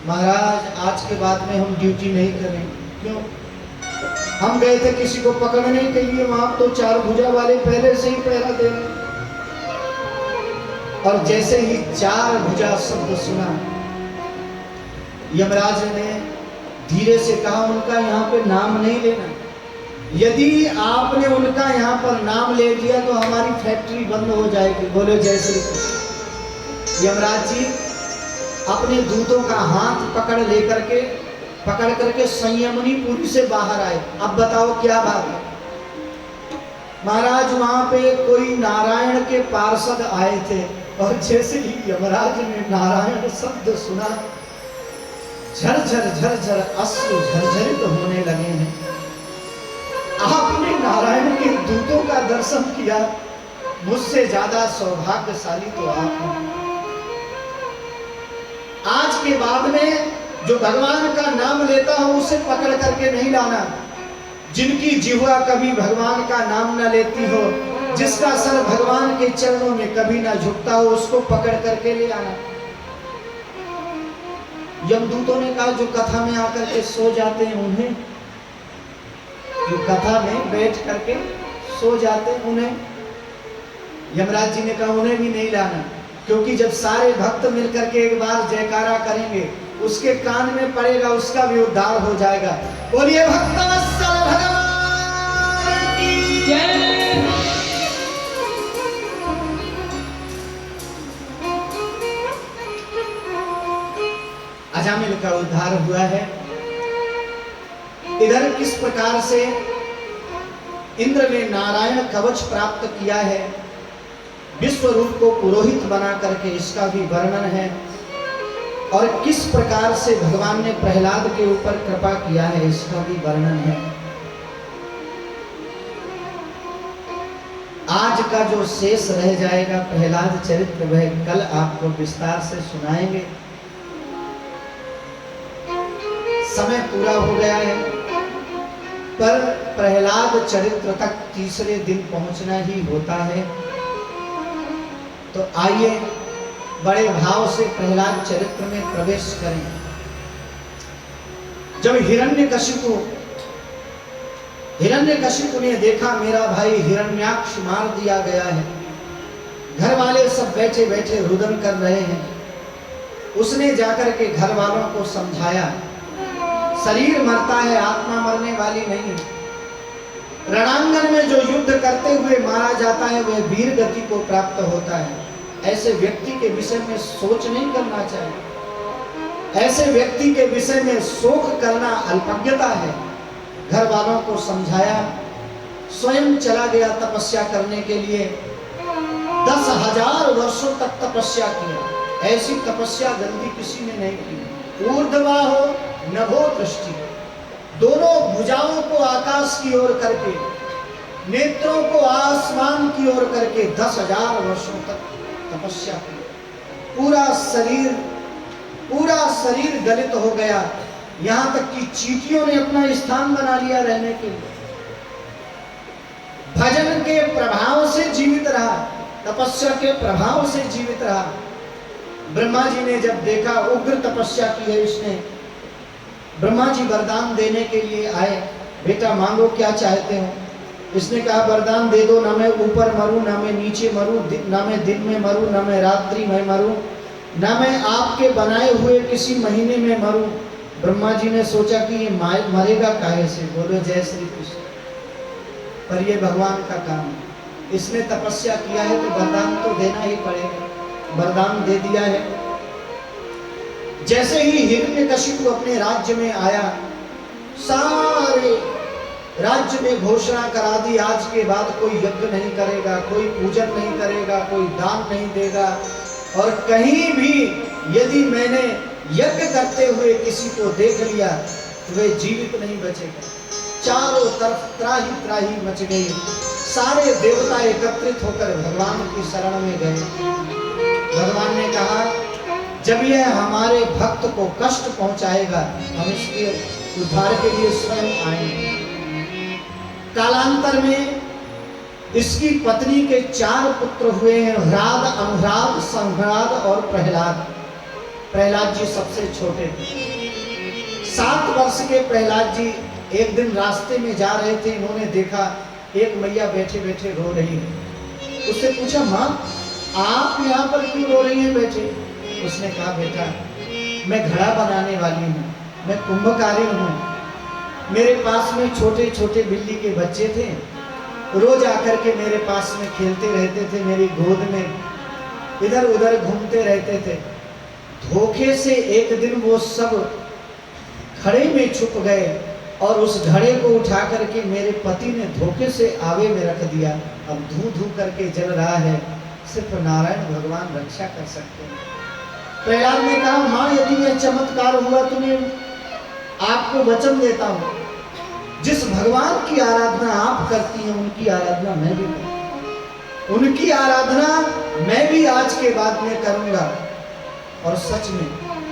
महाराज आज के बाद में हम ड्यूटी नहीं करें। क्यों? हम गए थे किसी को पकड़ने के लिए, वहां तो 4 भुजा वाले पहले से ही पहरा दे रहे। और जैसे ही 4 भुजा शब्द सुना, यमराज ने धीरे से कहा उनका यहाँ पे नाम नहीं लेना। यदि आपने उनका यहाँ पर नाम ले लिया तो हमारी फैक्ट्री बंद हो जाएगी। बोलो जय श्री कृष्ण। यमराज जी अपने दूतों का हाथ पकड़ करके संयमनी पुरी से बाहर आए। अब बताओ क्या बात है? महाराज वहां पे कोई नारायण के पार्षद आए थे, और जैसे ही यमराज ने नारायण शब्द सुना, झरझर अश्रु झरझरित होने लगे हैं। आपने नारायण के दूतों का दर्शन किया, मुझसे ज्यादा सौभाग्यशाली तो आप हैं। आज के बाद में जो भगवान का नाम लेता हो उसे पकड़ करके नहीं लाना। जिनकी जिह्वा कभी भगवान का नाम न लेती हो, जिसका सर भगवान के चरणों में कभी ना झुकता हो, उसको पकड़ करके ले आना। यमदूतों ने कहा जो कथा में आकर के सो जाते हैं उन्हें, जो कथा में बैठ करके सो जाते हैं उन्हें, यमराज जी ने कहा उन्हें भी नहीं लाना, क्योंकि जब सारे भक्त मिलकर के एक बार जयकारा करेंगे उसके कान में पड़ेगा, उसका भी उद्धार हो जाएगा। बोलिए भक्तवत्सल भगवान की जय। अजामिल का उद्धार हुआ है। इधर किस प्रकार से इंद्र ने नारायण कवच प्राप्त किया है, विश्व रूप को पुरोहित बना करके इसका भी वर्णन है, और किस प्रकार से भगवान ने प्रहलाद के ऊपर कृपा किया है इसका भी वर्णन है। आज का जो शेष रह जाएगा प्रहलाद चरित्र, वह कल आपको विस्तार से सुनाएंगे। समय पूरा हो गया है। पर प्रहलाद चरित्र तक तीसरे दिन पहुंचना ही होता है। तो आइए बड़े भाव से प्रहलाद चरित्र में प्रवेश करें। जब हिरण्यकशिपु ने देखा मेरा भाई हिरण्याक्ष मार दिया गया है, घर वाले सब बैठे बैठे रुदन कर रहे हैं, उसने जाकर के घर वालों को समझाया शरीर मरता है, आत्मा मरने वाली नहीं। रणांगन में जो युद्ध करते हुए मारा जाता है वह वीर गति को प्राप्त होता है। ऐसे व्यक्ति के विषय में सोच नहीं करना चाहिए, ऐसे व्यक्ति के विषय में शोक करना अल्पज्ञता है। घर वालों को समझाया, स्वयं चला गया तपस्या करने के लिए। 10,000 वर्षों तक तपस्या किया। ऐसी तपस्या जल्दी किसी ने नहीं की। ऊर्ध्वाहो नभो दृष्टि, दोनों भुजाओं को आकाश की ओर करके, नेत्रों को आसमान की ओर करके 10,000 वर्षों तक तपस्या की। पूरा शरीर गलित हो गया, यहां तक कि चींटियों ने अपना स्थान बना लिया रहने के लिए। भजन के प्रभाव से जीवित रहा, तपस्या के प्रभाव से जीवित रहा। ब्रह्मा जी ने जब देखा उग्र तपस्या की है इसने, ब्रह्मा जी वरदान देने के लिए आए, बेटा मांगो क्या चाहते हो। इसने कहा वरदान दे दो, ना मैं ऊपर मरूं, ना मैं नीचे मरूं, ना मैं दिन में मरूं, ना मैं रात्रि में मरूं, ना मैं आपके बनाए हुए किसी महीने में मरूं। ब्रह्मा जी ने सोचा कि ये मरेगा काहे से, बोलो जय श्री कृष्ण। पर ये भगवान का काम है, इसने तपस्या किया है तो वरदान तो देना ही पड़ेगा। वरदान दे दिया है। जैसे ही हिरण्यकशिपु अपने राज्य में आया, सारे राज्य में घोषणा करा दी आज के बाद कोई यज्ञ नहीं करेगा, कोई पूजन नहीं करेगा, कोई दान नहीं देगा, और कहीं भी यदि मैंने यज्ञ करते हुए किसी को देख लिया तो वे जीवित नहीं बचेगा। चारों तरफ त्राही त्राही मच गई। सारे देवता एकत्रित होकर भगवान की शरण में गए। भगवान ने कहा जब यह हमारे भक्त को कष्ट पहुंचाएगा हम इसके उद्धार के लिए स्वयं आएंगे। कालांतर में इसकी पत्नी के 4 पुत्र हुए हैं, ह्राद, अनुह्राद, संह्राद और प्रहलाद। प्रहलाद जी सबसे छोटे थे। 7 वर्ष के प्रहलाद जी एक दिन रास्ते में जा रहे थे, इन्होंने देखा एक मैया बैठे बैठे रो रही है। उससे पूछा माँ आप यहाँ पर क्यों रो रही हैं बैठे। उसने कहा बेटा मैं घड़ा बनाने वाली हूँ, मैं कुंभकारी हूँ। मेरे पास में छोटे छोटे बिल्ली के बच्चे थे, रोज आकर के मेरे पास में खेलते रहते थे, मेरी गोद में इधर उधर घूमते रहते थे। धोखे से एक दिन वो सब घड़े में छुप गए और उस घड़े को उठा करके मेरे पति ने धोखे से आवे में रख दिया। अब धू धू करके जल रहा है, सिर्फ नारायण भगवान रक्षा कर सकते हैं। प्रहलाद ने कहा माँ यदि यह चमत्कार हुआ तो मैं आपको वचन देता हूँ, जिस भगवान की आराधना आप करती हैं उनकी आराधना मैं भी करूँ, उनकी आराधना मैं भी आज के बाद में करूँगा। और सच में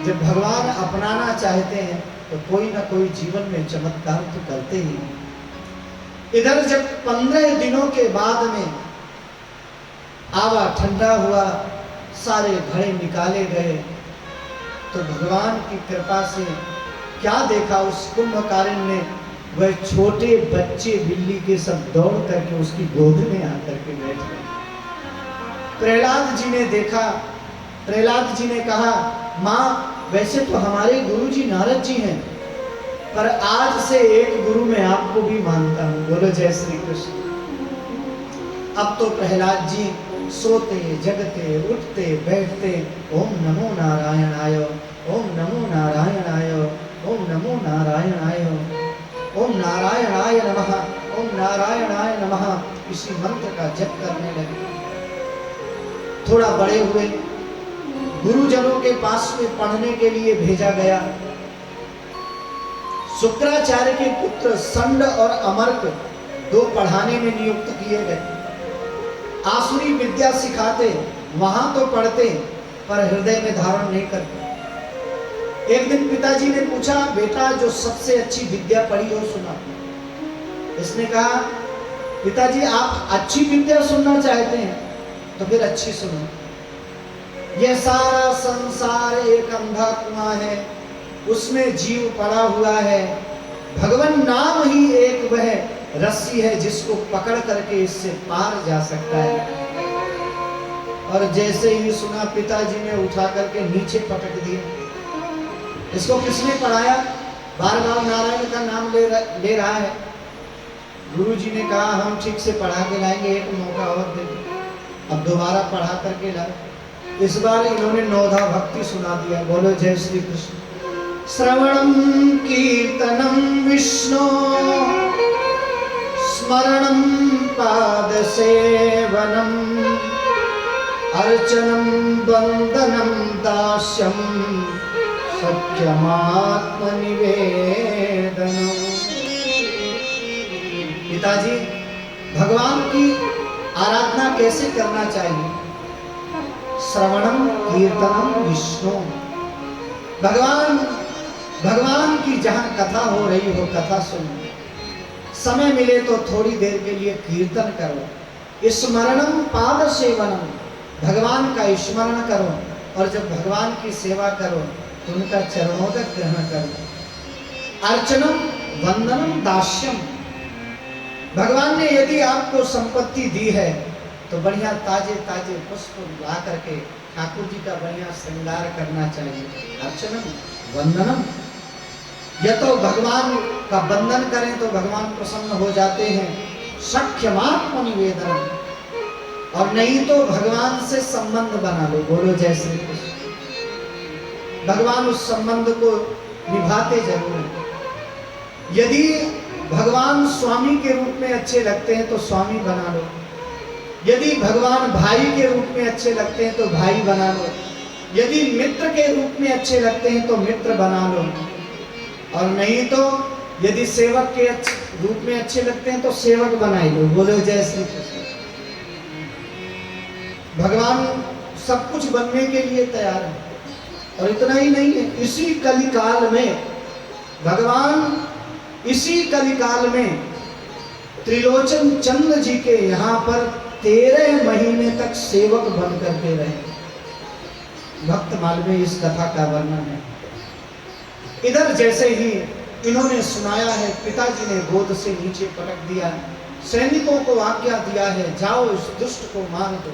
जब भगवान अपनाना चाहते हैं तो कोई ना कोई जीवन में चमत्कार तो करते ही। इधर जब 15 दिनों के बाद में आवा ठंडा हुआ, सारे घड़े निकाले गए, तो भगवान की कृपा से क्या देखा उस कुंभकारिण ने, वह छोटे बच्चे बिल्ली के सब दौड़ करके उसकी गोद में आकर के बैठ गए। प्रहलाद जी ने देखा, प्रहलाद जी ने कहा माँ वैसे तो हमारे गुरु जी नारद जी हैं, पर आज से एक गुरु मैं आपको भी मानता हूँ, बोलो जय श्री कृष्ण। अब तो प्रहलाद जी सोते जगते उठते बैठते ओम नमो नारायणाय, ओम नमो नारायणाय, ओम नमो नारायणाय, ओम नारायणाय नमः, ओम नारायणाय नमः, इसी मंत्र का जप करने लगे। थोड़ा बड़े हुए, गुरुजनों के पास में पढ़ने के लिए भेजा गया। शुक्राचार्य के पुत्र संड और अमर्क 2 पढ़ाने में नियुक्त किए गए। आसुरी विद्या सिखाते, वहां तो पढ़ते पर हृदय में धारण नहीं करते। एक दिन पिताजी ने पूछा बेटा जो सबसे अच्छी विद्या पढ़ी हो सुना। इसने कहा, पिताजी आप अच्छी विद्या सुनना चाहते हैं तो फिर अच्छी सुनो। यह सारा संसार एक अंधा कुआं है, उसमें जीव पड़ा हुआ है। भगवान नाम ही एक वह रस्सी है जिसको पकड़ करके इससे पार जा सकता है। और जैसे ही सुना, पिताजी ने उठा करके नीचे पटक दिया। इसको किसने पढ़ाया? बार बार नारायण का नाम ले रहा है। गुरुजी ने कहा हम ठीक से पढ़ा के लाएंगे, एक मौका और दे दो। अब दोबारा पढ़ा करके लाए। इस बार इन्होंने नौधा भक्ति सुना दिया। बोलो जय श्री कृष्ण। श्रवणम कीर्तनम विष्णु स्मरणम पाद सेवनम अर्चनम वंदनम दास्यम सख्यमात्म निवेदनम। पिताजी, भगवान की आराधना कैसे करना चाहिए? श्रवणम कीर्तनम विष्णु। भगवान की जहां कथा हो रही हो, कथा सुनो। समय मिले तो थोड़ी देर के लिए कीर्तन करो। स्मरणम पाद सेवनम, भगवान का स्मरण करो। और जब भगवान की सेवा करो तो उनका चरणोदक ग्रहण करो। अर्चनम वंदनम दास्यम, भगवान ने यदि आपको संपत्ति दी है तो बढ़िया ताजे ताजे पुष्प ला करके ठाकुर जी का बढ़िया श्रृंगार करना चाहिए। अर्चनम वंदनम, या तो भगवान का वंदन करें तो भगवान प्रसन्न हो जाते हैं। सख्यमात्म निवेदन, और नहीं तो भगवान से संबंध बना लो। बोलो जय श्री कृष्ण। भगवान उस संबंध को निभाते जरूर हैं। यदि भगवान स्वामी के रूप में अच्छे लगते हैं तो स्वामी बना लो। यदि भगवान भाई के रूप में अच्छे लगते हैं तो भाई बना लो। यदि मित्र के रूप में अच्छे लगते हैं तो मित्र बना लो। और नहीं तो यदि सेवक के रूप में अच्छे लगते हैं तो सेवक बनाई लो। बोलो जय श्री कृष्ण। भगवान सब कुछ बनने के लिए तैयार है। और इतना ही नहीं है, इसी कलिकाल में भगवान, इसी कलिकाल में त्रिलोचन चंद्र जी के यहाँ पर 13 महीने तक सेवक बन करके रहे। भक्तमाल में इस कथा का वर्णन है। इधर जैसे ही इन्होंने सुनाया है, पिताजी ने गोद से नीचे पटक दिया। सैनिकों को आज्ञा दिया है, जाओ इस दुष्ट को मार दो।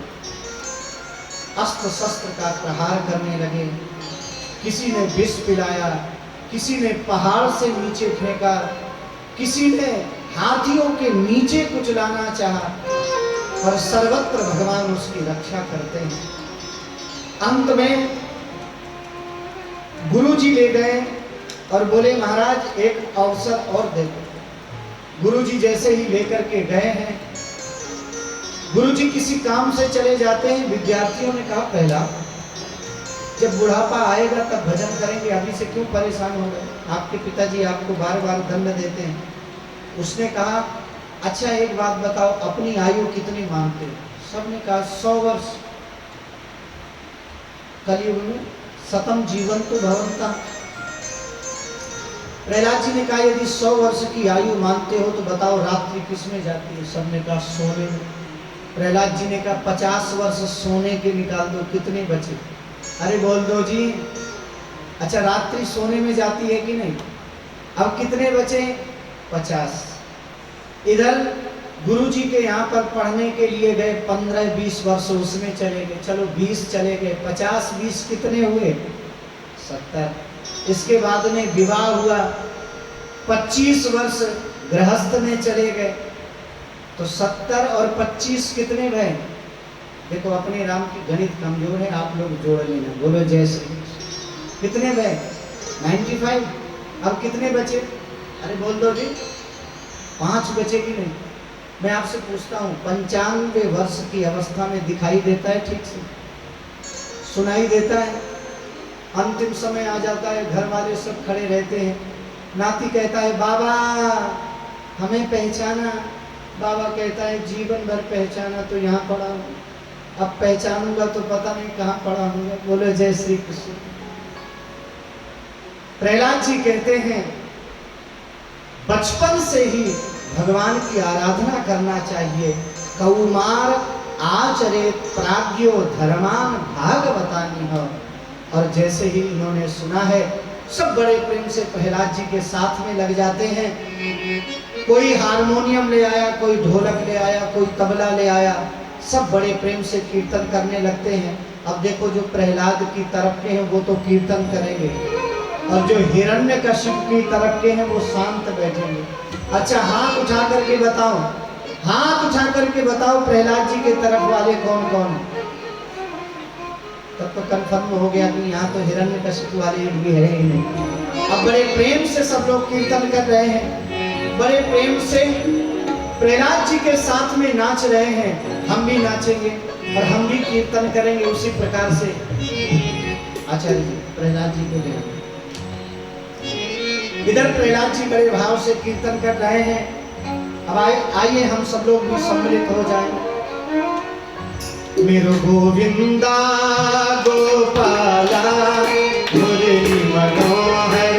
अस्त्र शस्त्र का प्रहार करने लगे। किसी ने विष पिलाया, किसी ने पहाड़ से नीचे फेंका, किसी ने हाथियों के नीचे कुचलाना चाहा, और सर्वत्र भगवान उसकी रक्षा करते हैं। अंत में गुरुजी ले गए और बोले महाराज एक अवसर और दे दो। गुरुजी जैसे ही लेकर के गए हैं, गुरुजी किसी काम से चले जाते हैं। विद्यार्थियों ने कहा पहला जब बुढ़ापा आएगा तब भजन करेंगे, अभी से क्यों परेशान हो गए? आपके पिताजी आपको बार बार दंड देते हैं। उसने कहा अच्छा एक बात बताओ, अपनी आयु कितनी मानते हो? सबने कहा 100 वर्ष। कलयुग में शतम जीवन तो भवंता। प्रहलाद जी ने कहा यदि 100 वर्ष की आयु मानते हो तो बताओ रात्रि किस में जाती है? सबने कहा सोने में। प्रहलाद जी ने कहा 50 वर्ष सोने के निकाल दो, कितने बचे? अरे बोल दो जी। अच्छा रात्रि सोने में जाती है कि नहीं? अब कितने बचे? 50। इधर गुरुजी के यहाँ पर पढ़ने के लिए गए, 15-20 वर्ष उसमें चले गए। चलो 20 चले गए, 50-20 कितने हुए? 70। इसके बाद में विवाह हुआ, 25 वर्ष गृहस्थ में चले गए, तो 70 और 25 कितने भय? देखो अपने राम की गणित कमजोर है, आप लोग जोड़ लेना। बोलो जय श्री कृष्ण। कितने भय? 95। अब कितने बचे? अरे बोल दो जी। 5 बचे कि नहीं? मैं आपसे पूछता हूँ 95 वर्ष की अवस्था में दिखाई देता है ठीक से? सुनाई देता है? अंतिम समय आ जाता है, घर वाले सब खड़े रहते हैं, नाती कहता है बाबा हमें पहचाना। बाबा कहता है जीवन भर पहचाना तो यहाँ पड़ा हूँ, अब पहचानूंगा तो पता नहीं कहाँ पड़ा हूँ। बोलो जय श्री कृष्ण। प्रहलाद जी कहते हैं बचपन से ही भगवान की आराधना करना चाहिए। कौमार आचरेत प्राज्ञो धर्मान भागवतानि हो। और जैसे ही इन्होंने सुना है, सब बड़े प्रेम से प्रहलाद जी के साथ में लग जाते हैं। कोई हारमोनियम ले आया, कोई ढोलक ले आया, कोई तबला ले आया, सब बड़े प्रेम से कीर्तन करने लगते हैं। अब देखो जो प्रहलाद की तरफ के हैं वो तो कीर्तन करेंगे, और जो हिरण्यकशिप की तरफ के हैं वो शांत बैठेंगे। अच्छा, हाथ उठा करके बताओ, हाथ उठा करके बताओ प्रहलाद जी के तरफ वाले कौन कौन हैं? तब तो कंफर्म हो गया कि यहाँ तो हिरण्यकशिप वाले भी है ही नहीं। अब बड़े प्रेम से सब लोग कीर्तन कर रहे हैं, बड़े प्रेम से प्रहलाद जी के साथ में नाच रहे हैं। हम भी नाचेंगे और हम भी कीर्तन करेंगे उसी प्रकार से। आचार्य जी प्रहलाद जी को ले इधर प्रहलाद जी बड़े भाव से कीर्तन कर रहे हैं। अब आइए हम सब लोग भी सम्मिलित हो जाएं। मेरो गोविंदा गोपाला मुरली मनोहर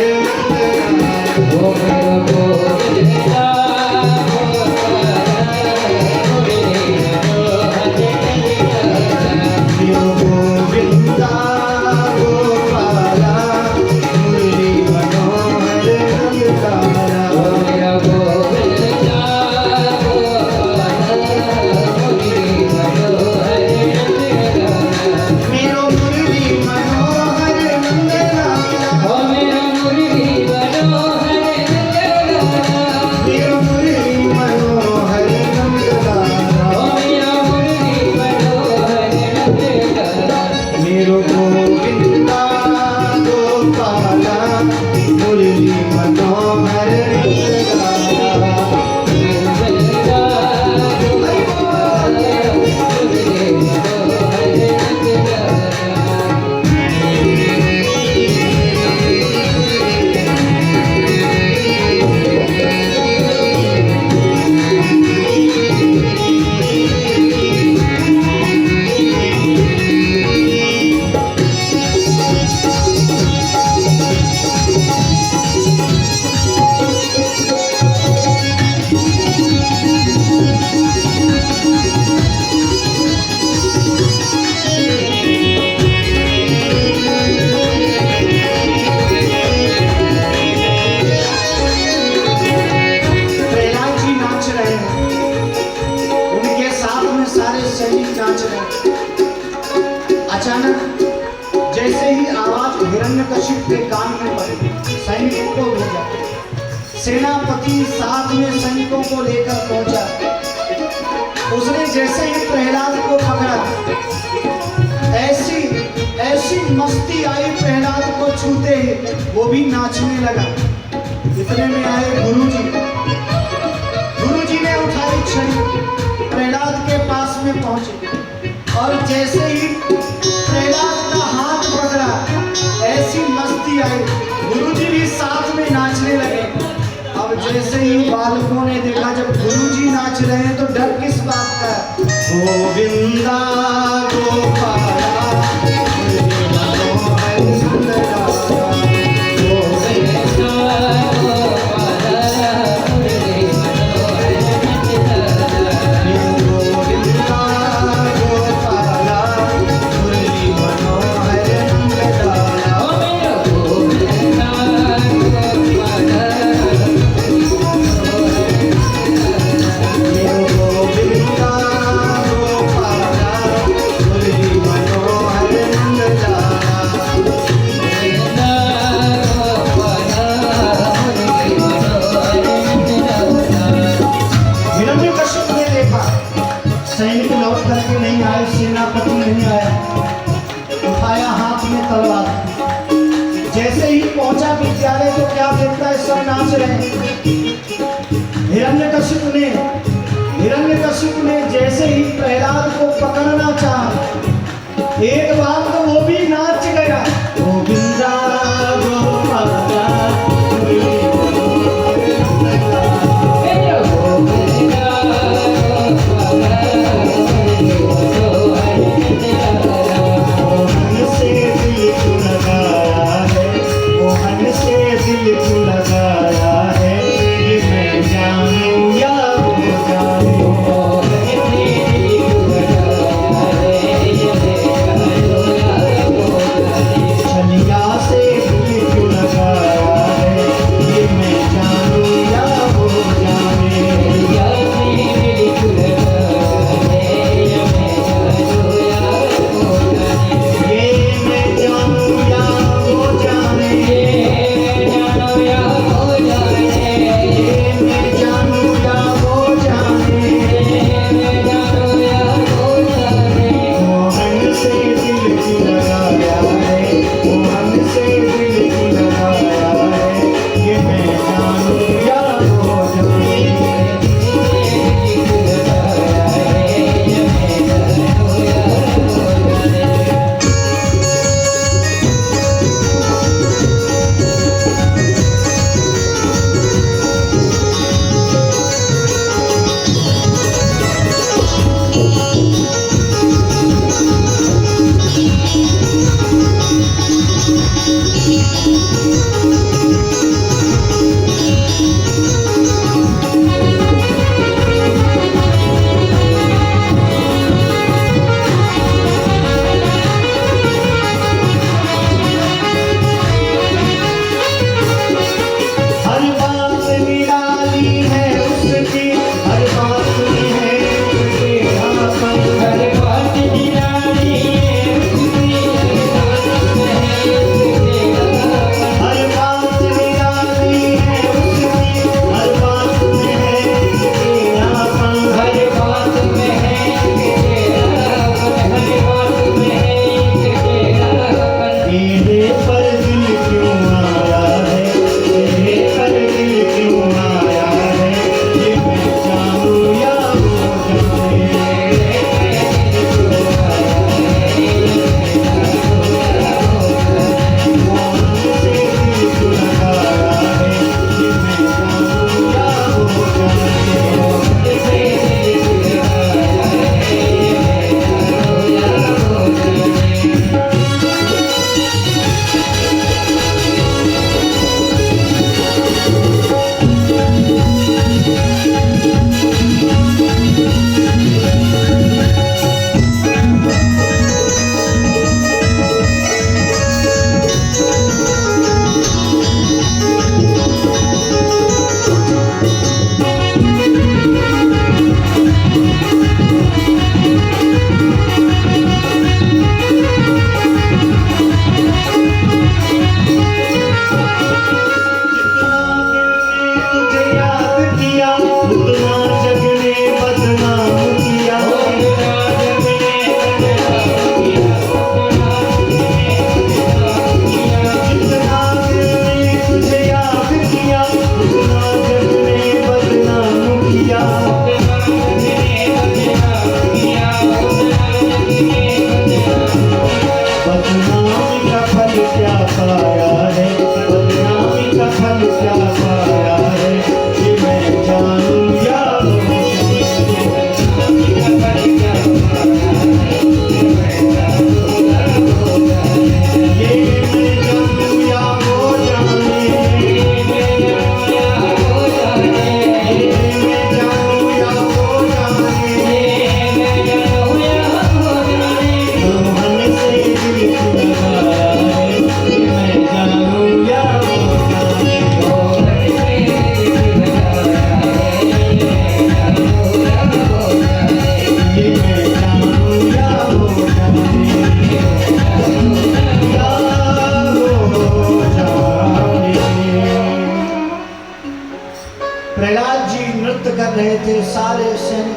जैसे ही आवाज हिरण्यकशिप के कान में पड़ी, सैनिकों को भेजा। सेनापति साथ में सैनिकों को लेकर पहुंचा। उसने जैसे ही प्रहलाद को पकड़ा, ऐसी मस्ती आई प्रहलाद को छूते ही, वो भी नाचने लगा। इतने में आए गुरुजी। गुरुजी ने उठाई छड़ी, प्रहलाद के पास में पहुंचे, और जैसे ही प्रहलाद का हाथ पकड़ा, ऐसी मस्ती आई, गुरुजी भी साथ में नाचने लगे। अब जैसे ही बालकों ने देखा जब गुरुजी नाच रहे हैं तो डर किस बात का? गोविंदा गोपाला सैनिक लौट करके नहीं आए, सेनापति नहीं आया, उठाया हाथ में तलवार। जैसे ही पहुंचा विद्यालय तो क्या देखता है, सब नाच रहे हैं। हिरण्यकशिप ने जैसे ही प्रहलाद को पकड़ना चाहा, एक बार तो वो भी नाच गया। गोविंदा गोपाला लगाया है, ये मैं जानूं या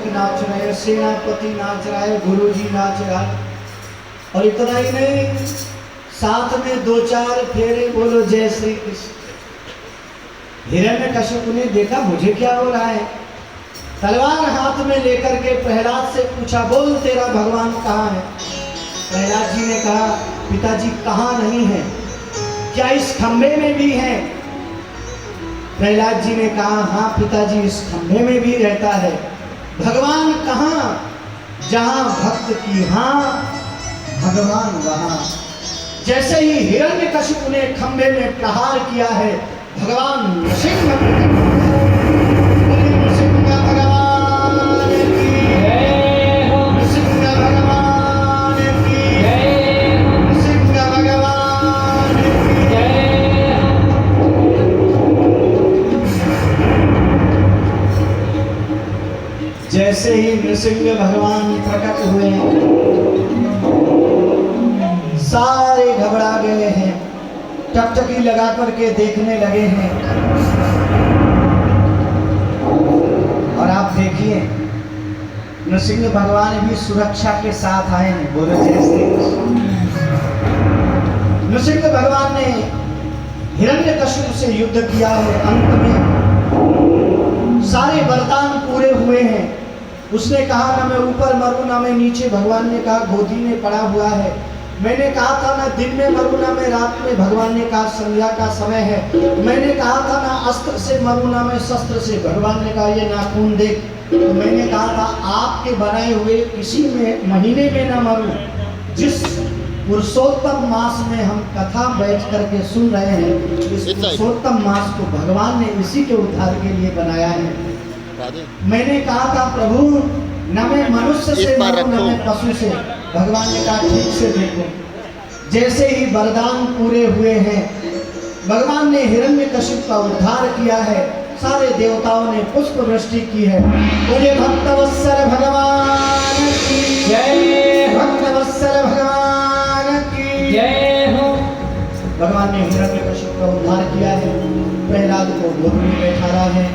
नाच रहे हैं, सेनापति नाच रहा है, गुरुजी नाच रहा है। और इतना ही नहीं, साथ में 2-4 फेरे बोलो जय श्री कृष्ण। हिरण्यकशिपु ने देखा मुझे क्या हो रहा है, तलवार हाथ में लेकर के प्रहलाद से पूछा, बोल तेरा भगवान कहाँ है? प्रहलाद जी ने कहा, पिताजी कहाँ नहीं है, क्या इस खंभे में भी है? प्रहलाद जी ने कहा, हाँ पिताजी इस खंभे में भी रहता है। भगवान कहाँ? जहाँ भक्त की हाँ, भगवान वहाँ। जैसे ही हिरण्यकशिपु ने खंभे में प्रहार किया है, भगवान नृसिंह भगवान की जय हो, नृसिंह भगवान की जय हो, नृसिंह भगवान की जय हो। जैसे ही नृसिंह भगवान प्रकट हुए, सारे घबरा गए हैं, टकटकी लगा करके देखने लगे हैं। और आप देखिए नृसिंह भगवान भी सुरक्षा के साथ आए हैं, बोलो जय श्री कृष्ण। नृसिंह भगवान ने हिरण्यकशिपु से युद्ध किया है, अंत में सारे वरदान पूरे हुए हैं। उसने कहा ना मैं ऊपर मरूं ना मैं नीचे, भगवान ने कहा गोदी में पड़ा हुआ है। मैंने कहा था ना दिन में मरूं ना मैं रात में, भगवान ने कहा संध्या का समय है। मैंने कहा था ना अस्त्र से मरूं ना मैं शस्त्र से, भगवान ने कहा ये नाखून देख। तो मैंने कहा था आपके बनाए हुए किसी में महीने में ना मरूं। जिस पुरुषोत्तम मास में हम कथा बैठ करके सुन रहे हैं, इस पुरुषोत्तम मास को भगवान ने इसी के उद्धार के लिए बनाया है। मैंने कहा था प्रभु न मैं मनुष्य से मरूं न मैं पशु से, भगवान ने कहा ठीक से देखो। जैसे ही वरदान पूरे हुए हैं, भगवान ने हिरण्यकशिपु का उद्धार किया है, सारे देवताओं ने पुष्प वृष्टि की है। बोले भक्तवत्सल भगवान की जय, भक्तवत्सल भगवान की जय हो। भगवान ने हिरण्यकशिपु का उद्धार किया है, प्रहलाद को गोद में बैठा रहा है।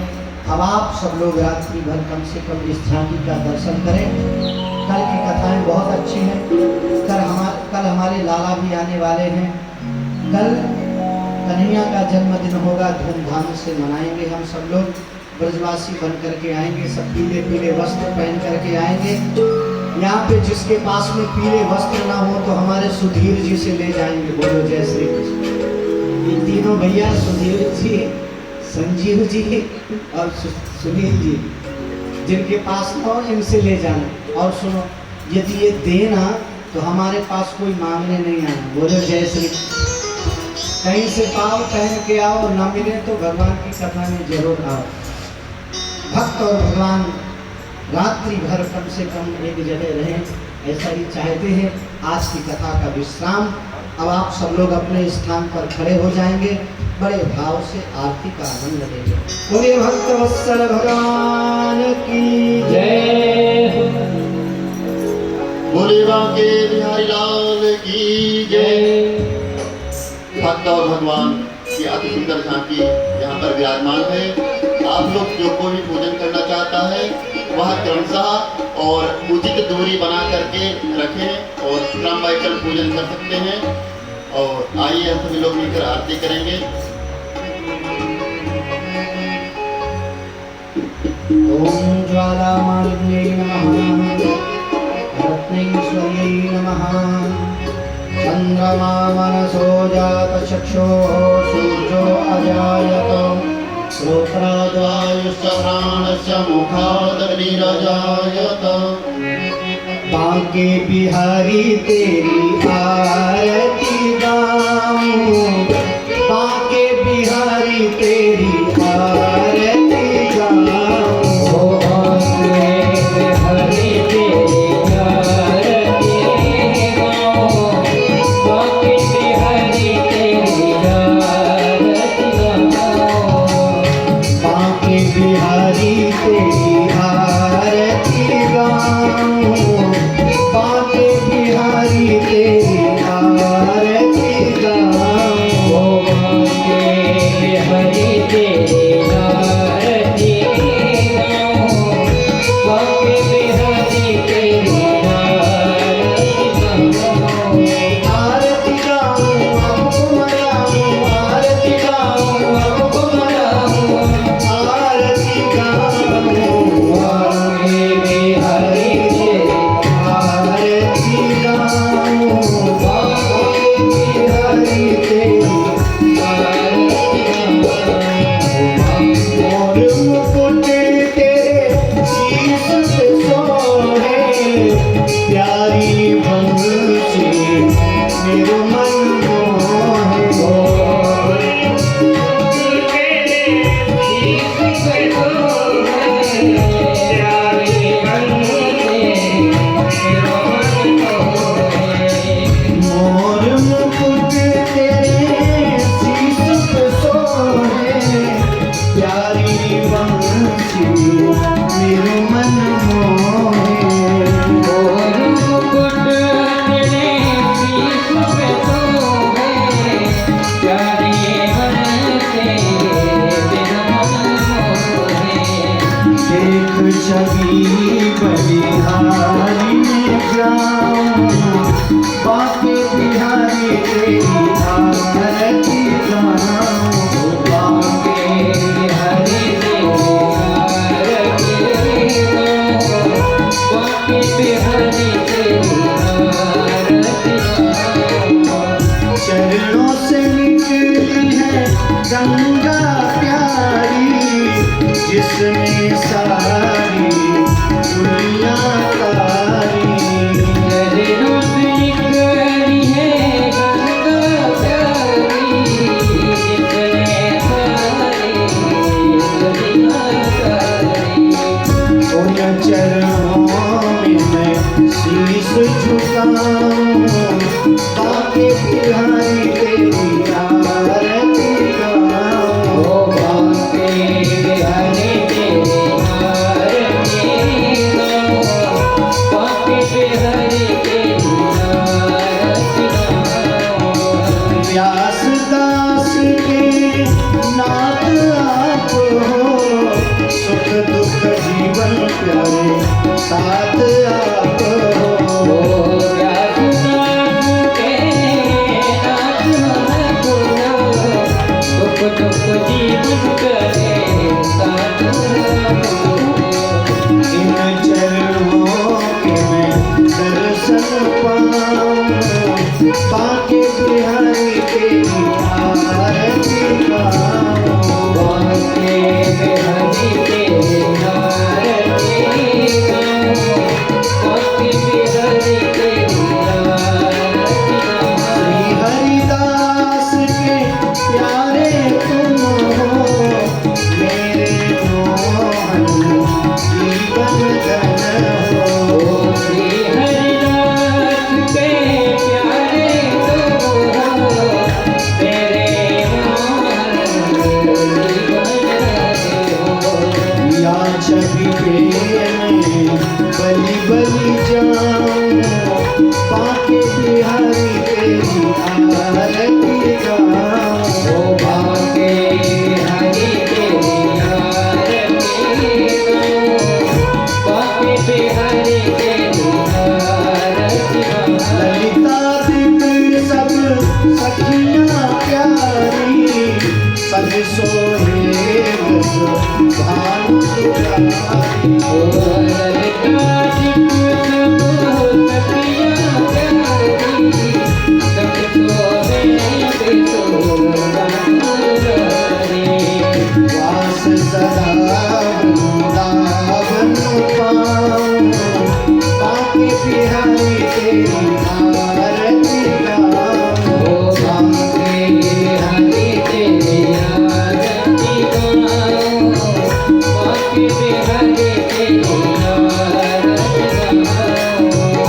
अब आप सब लोग रात्रि भर कम से कम इस झांकी का दर्शन करें। कल की कथाएं बहुत अच्छी हैं। कल हमारे लाला भी आने वाले हैं। कल कन्हैया का जन्मदिन होगा, धूमधाम से मनाएंगे। हम सब लोग ब्रजवासी बन करके आएंगे, सब पीले पीले वस्त्र पहन करके आएंगे। यहाँ पे जिसके पास में पीले वस्त्र ना हो तो हमारे सुधीर जी से ले जाएंगे, बोलो जय श्री कृष्ण। ये तीनों भैया सुधीर जी, संजीव जी और सुनील जी, जिनके पास ना हो इनसे ले जाना। और सुनो, यदि ये देना तो हमारे पास कोई मांगने नहीं आना, बोलो जय श्री। कहीं से पाओ पहन के आओ, ना मिले तो भगवान की कथा में जरूर आओ। भक्त और भगवान रात्रि भर कम से कम एक जगह रहें, ऐसा ही चाहते हैं। आज की कथा का विश्राम। अब आप सब लोग अपने स्थान पर खड़े हो जाएंगे, बड़े भाव से आरती का आनंद लेंगे। बोले भक्तवत्सल भगवान की जय, बोले बांके बिहारी लाल की जय। भक्त और भगवान की अति सुंदर झांकी यहाँ पर विराजमान है। आप लोग जो कोई भी पूजन करना चाहता है वह क्रमशः और उचित दूरी बना करके रखें और क्रम बाय क्रम पूजन कर सकते हैं। और आइए हम सभी लोग मिलकर आरती करेंगे। ओम ज्वालामालिन्यै नमः, रत्नेश्वर्यै नमः। चंद्रमा मनसो जात चक्षुः सूर्यो अजायत, श्रोत्राद्वायुश्च प्राणश्च मुखादग्निरजायत। बांके बिहारी तेरी आरती गाऊं, बांके बिहारी तेरी आरती गाऊं। बांके बिहारी तेरी आरती गाऊं, बांके बिहारी तेरी आरती गाऊं। बांके बिहारी तेरी आरती गाऊं, बांके बिहारी तेरी आरती गाऊं। गाऊं, बाके बिहारी तेरी आरती गाऊं, बाके बिहारी तेरी आरती गाऊं, बाके बिहारी तेरी आरती गाऊं। चरणों से निकली है गंगा प्यारी, जिसमें सारी दुनिया तारी। चरणों से निकली है गंगा प्यारी, जिसमें सारी दुनिया तारी। उन चरणों में मैं शीश झुकाऊं, बाके बिहारी तेरी आरती गाऊं, बाके बिहारी तेरी आरती गाऊं, बाके बिहारी तेरी आरती गाऊं। व्यासदास के नाथ आप हो, सुख दुख जीवन प्यारे साथ आप हो। इन चरणों के मैं दर्शन पाऊं, बाके बिहारी तेरी आरती गाऊं, श्री हरिदास के प्यारे तुम हो, मेरे मोहन जीवन धन हो। या छवि पे मैं बलि बलि जाऊं, बाके बिहारी तेरी आरती गाऊं, ललिता दीप सब सखियां प्यारी, सब सोहे बस भानु सुधारी। वास सदा वृंदावन पाऊं, बाके बिहारी तेरी आरती गाऊं,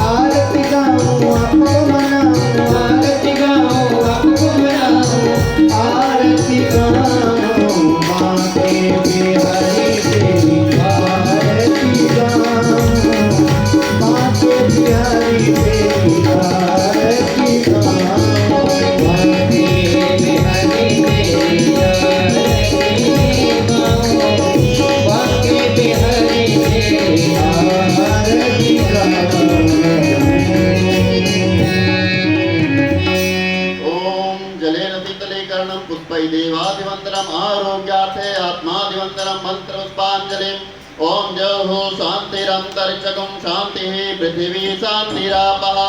आरती गाऊं आपको मनाऊं, आरती गाऊं आपको मनाऊं, आरती गाऊं बाके बिहारी तेरी आरती गाऊं, बाके बिहारी तेरी आरती आरती ओम जलेन शीतले कर्णं पुष्पै देवादिवन्तरम् आरोग्यार्थे आत्मादिवन्तरं मन्त्रपुष्पाञ्जलिम्। ओम जयो शान्तिरन्तरिक्षगं शान्तिः पृथिवी शान्तिरापः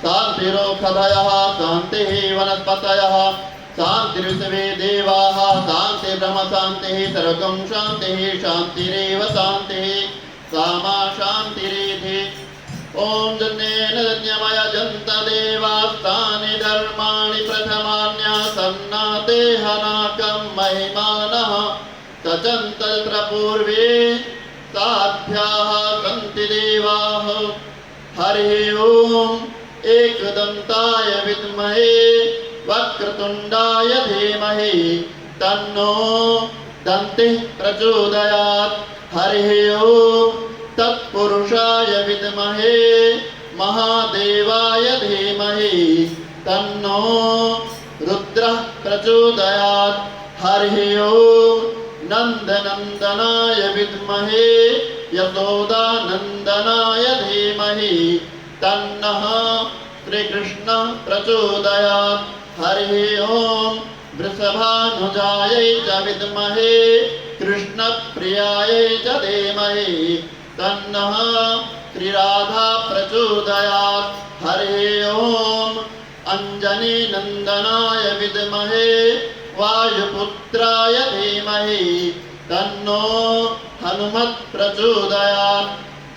शान्तिरोषधयः शान्तिः वनस्पतयः शान्तिर्विश्वे देवाः शान्तिर्ब्रह्म शान्तिः सर्वं शान्तिः शान्तिरेव शान्तिः सामा शान्तिरेधि। ओम जन्नेन यज्ञमय जन्त देवास्तानि धर्माणि प्रथमान्यासन्नाते हनाकं महिमानः सचन्त तत्र पूर्वे ताभ्याः सन्ति देवाः। हरिः ओम एकदन्ताय विद्महे वक्रतुण्डाय धीमहि तन्नो दन्तिः प्रचोदयात्। हरिः ओम तत्पुरुषाय विद्महे महादेवाय धीमहि तन्नो रुद्रः प्रचोदयात्। हरिः ओम नन्दनन्दनाय विद्महे यशोदानन्दनाय धीमहि तन्नः श्रीकृष्ण प्रचोदयात्। हरि ओम वृषभानुजायै च विद्महे कृष्णप्रियायै च धीमहि तन्नः श्रीराधा प्रचोदयात्। हरि ओम अंजनी नंदनाय विद्महे वायुपुत्राय धीमहि तन्नो हनुमत् प्रचोदयात्।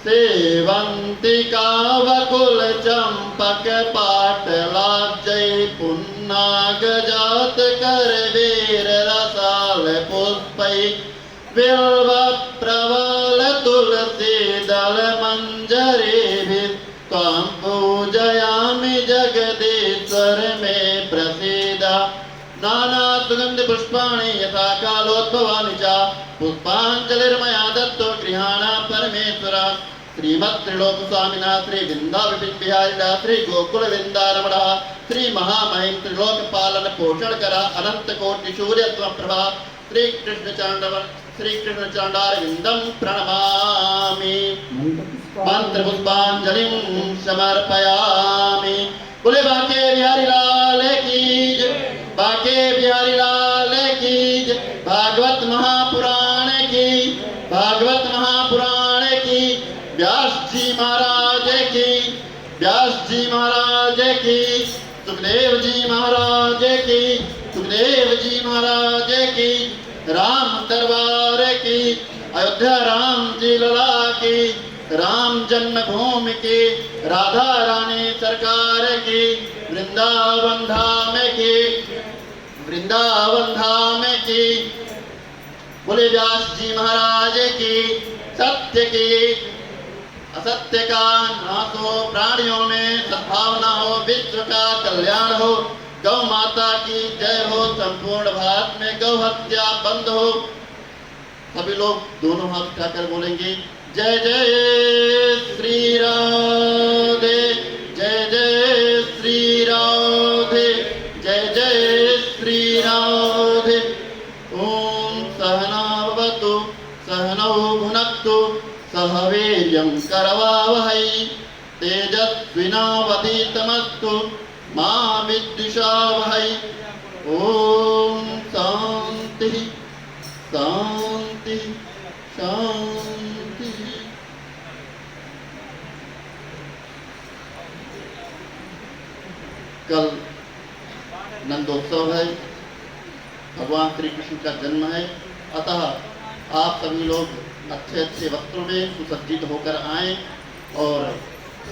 सेवन्तिका वकुल चंपक पाटलाब्जै पुन्नागजात करवीर रसाल पुष्पै बिल्व प्रवल तुलसी दल मंजरीभिः त्वां पूजयामि जगदीश्वर मे प्रसीद। नाना सुगंध पुष्पाणि यथा कालोद्भवानि च पुष्पांजलिर्मया दत्तो गृहाण परमेश्वर। श्रीमत् त्रिलोक स्वामिना श्री वृंदा विपिन बिहारिणा श्री गोकुल वृंदारमण श्री महामहिम त्रिलोक पालन पोषण करा अनंत कोटि सूर्य प्रभा श्री कृष्ण चांडार विंदम प्रणमामि मंत्र पुष्पांजलिं समर्पयामि। बोले बाके बिहारी लाल की जय, बाके बिहारी लाल की जय। भागवत महापुराण की, भागवत महापुराण की। व्यास जी महाराज की, व्यास जी महाराज की। सुखदेव जी महाराज की, सुखदेव जी महाराज की। राम दरबार की, अयोध्या राम जी लला की। राम जन्मभूमि की, राधा रानी सरकार की। वृंदावन धाम की, वृंदावन धाम की। बोले व्यास जी महाराज की। सत्य की, असत्य का नाश हो, प्राणियों में सद्भावना हो, विश्व का कल्याण हो। गौ माता की जय हो, संपूर्ण भारत में गौ हत्या बंद हो। सभी लोग दोनों हाथ उठाकर बोलेंगे जय जय श्री राधे, जय जय श्री राधे, जय जय श्री राधे। ओम सहना भवतु सहनौ भुनक्तु सह वीर्यं करवावहै तेजस्विनावधीतमस्तु मा विद्विषावहै। ओम शांति शांति शांति। कल नंदोत्सव है, भगवान श्री कृष्ण का जन्म है, अतः आप सभी लोग अच्छे अच्छे वस्त्रों में सुसज्जित होकर आएं और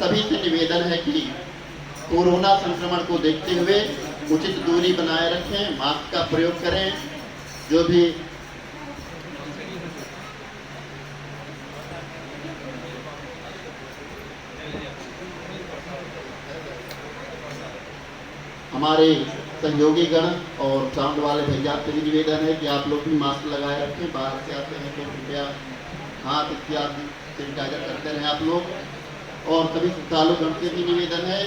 सभी से निवेदन है कि कोरोना संक्रमण को देखते हुए उचित दूरी बनाए रखें, मास्क का प्रयोग करें। जो भी हमारे सहयोगी गण और साउंड वाले भैया से भी निवेदन है कि आप लोग भी मास्क लगाए रखें। बाहर से आते हैं तो कृपया हाथ इत्यादि सैनिटाइजर करते रहें आप लोग। और सभी श्रद्धालु गण से भी निवेदन है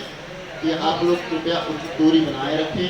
कि आप लोग कृपया उचित दूरी बनाए रखें।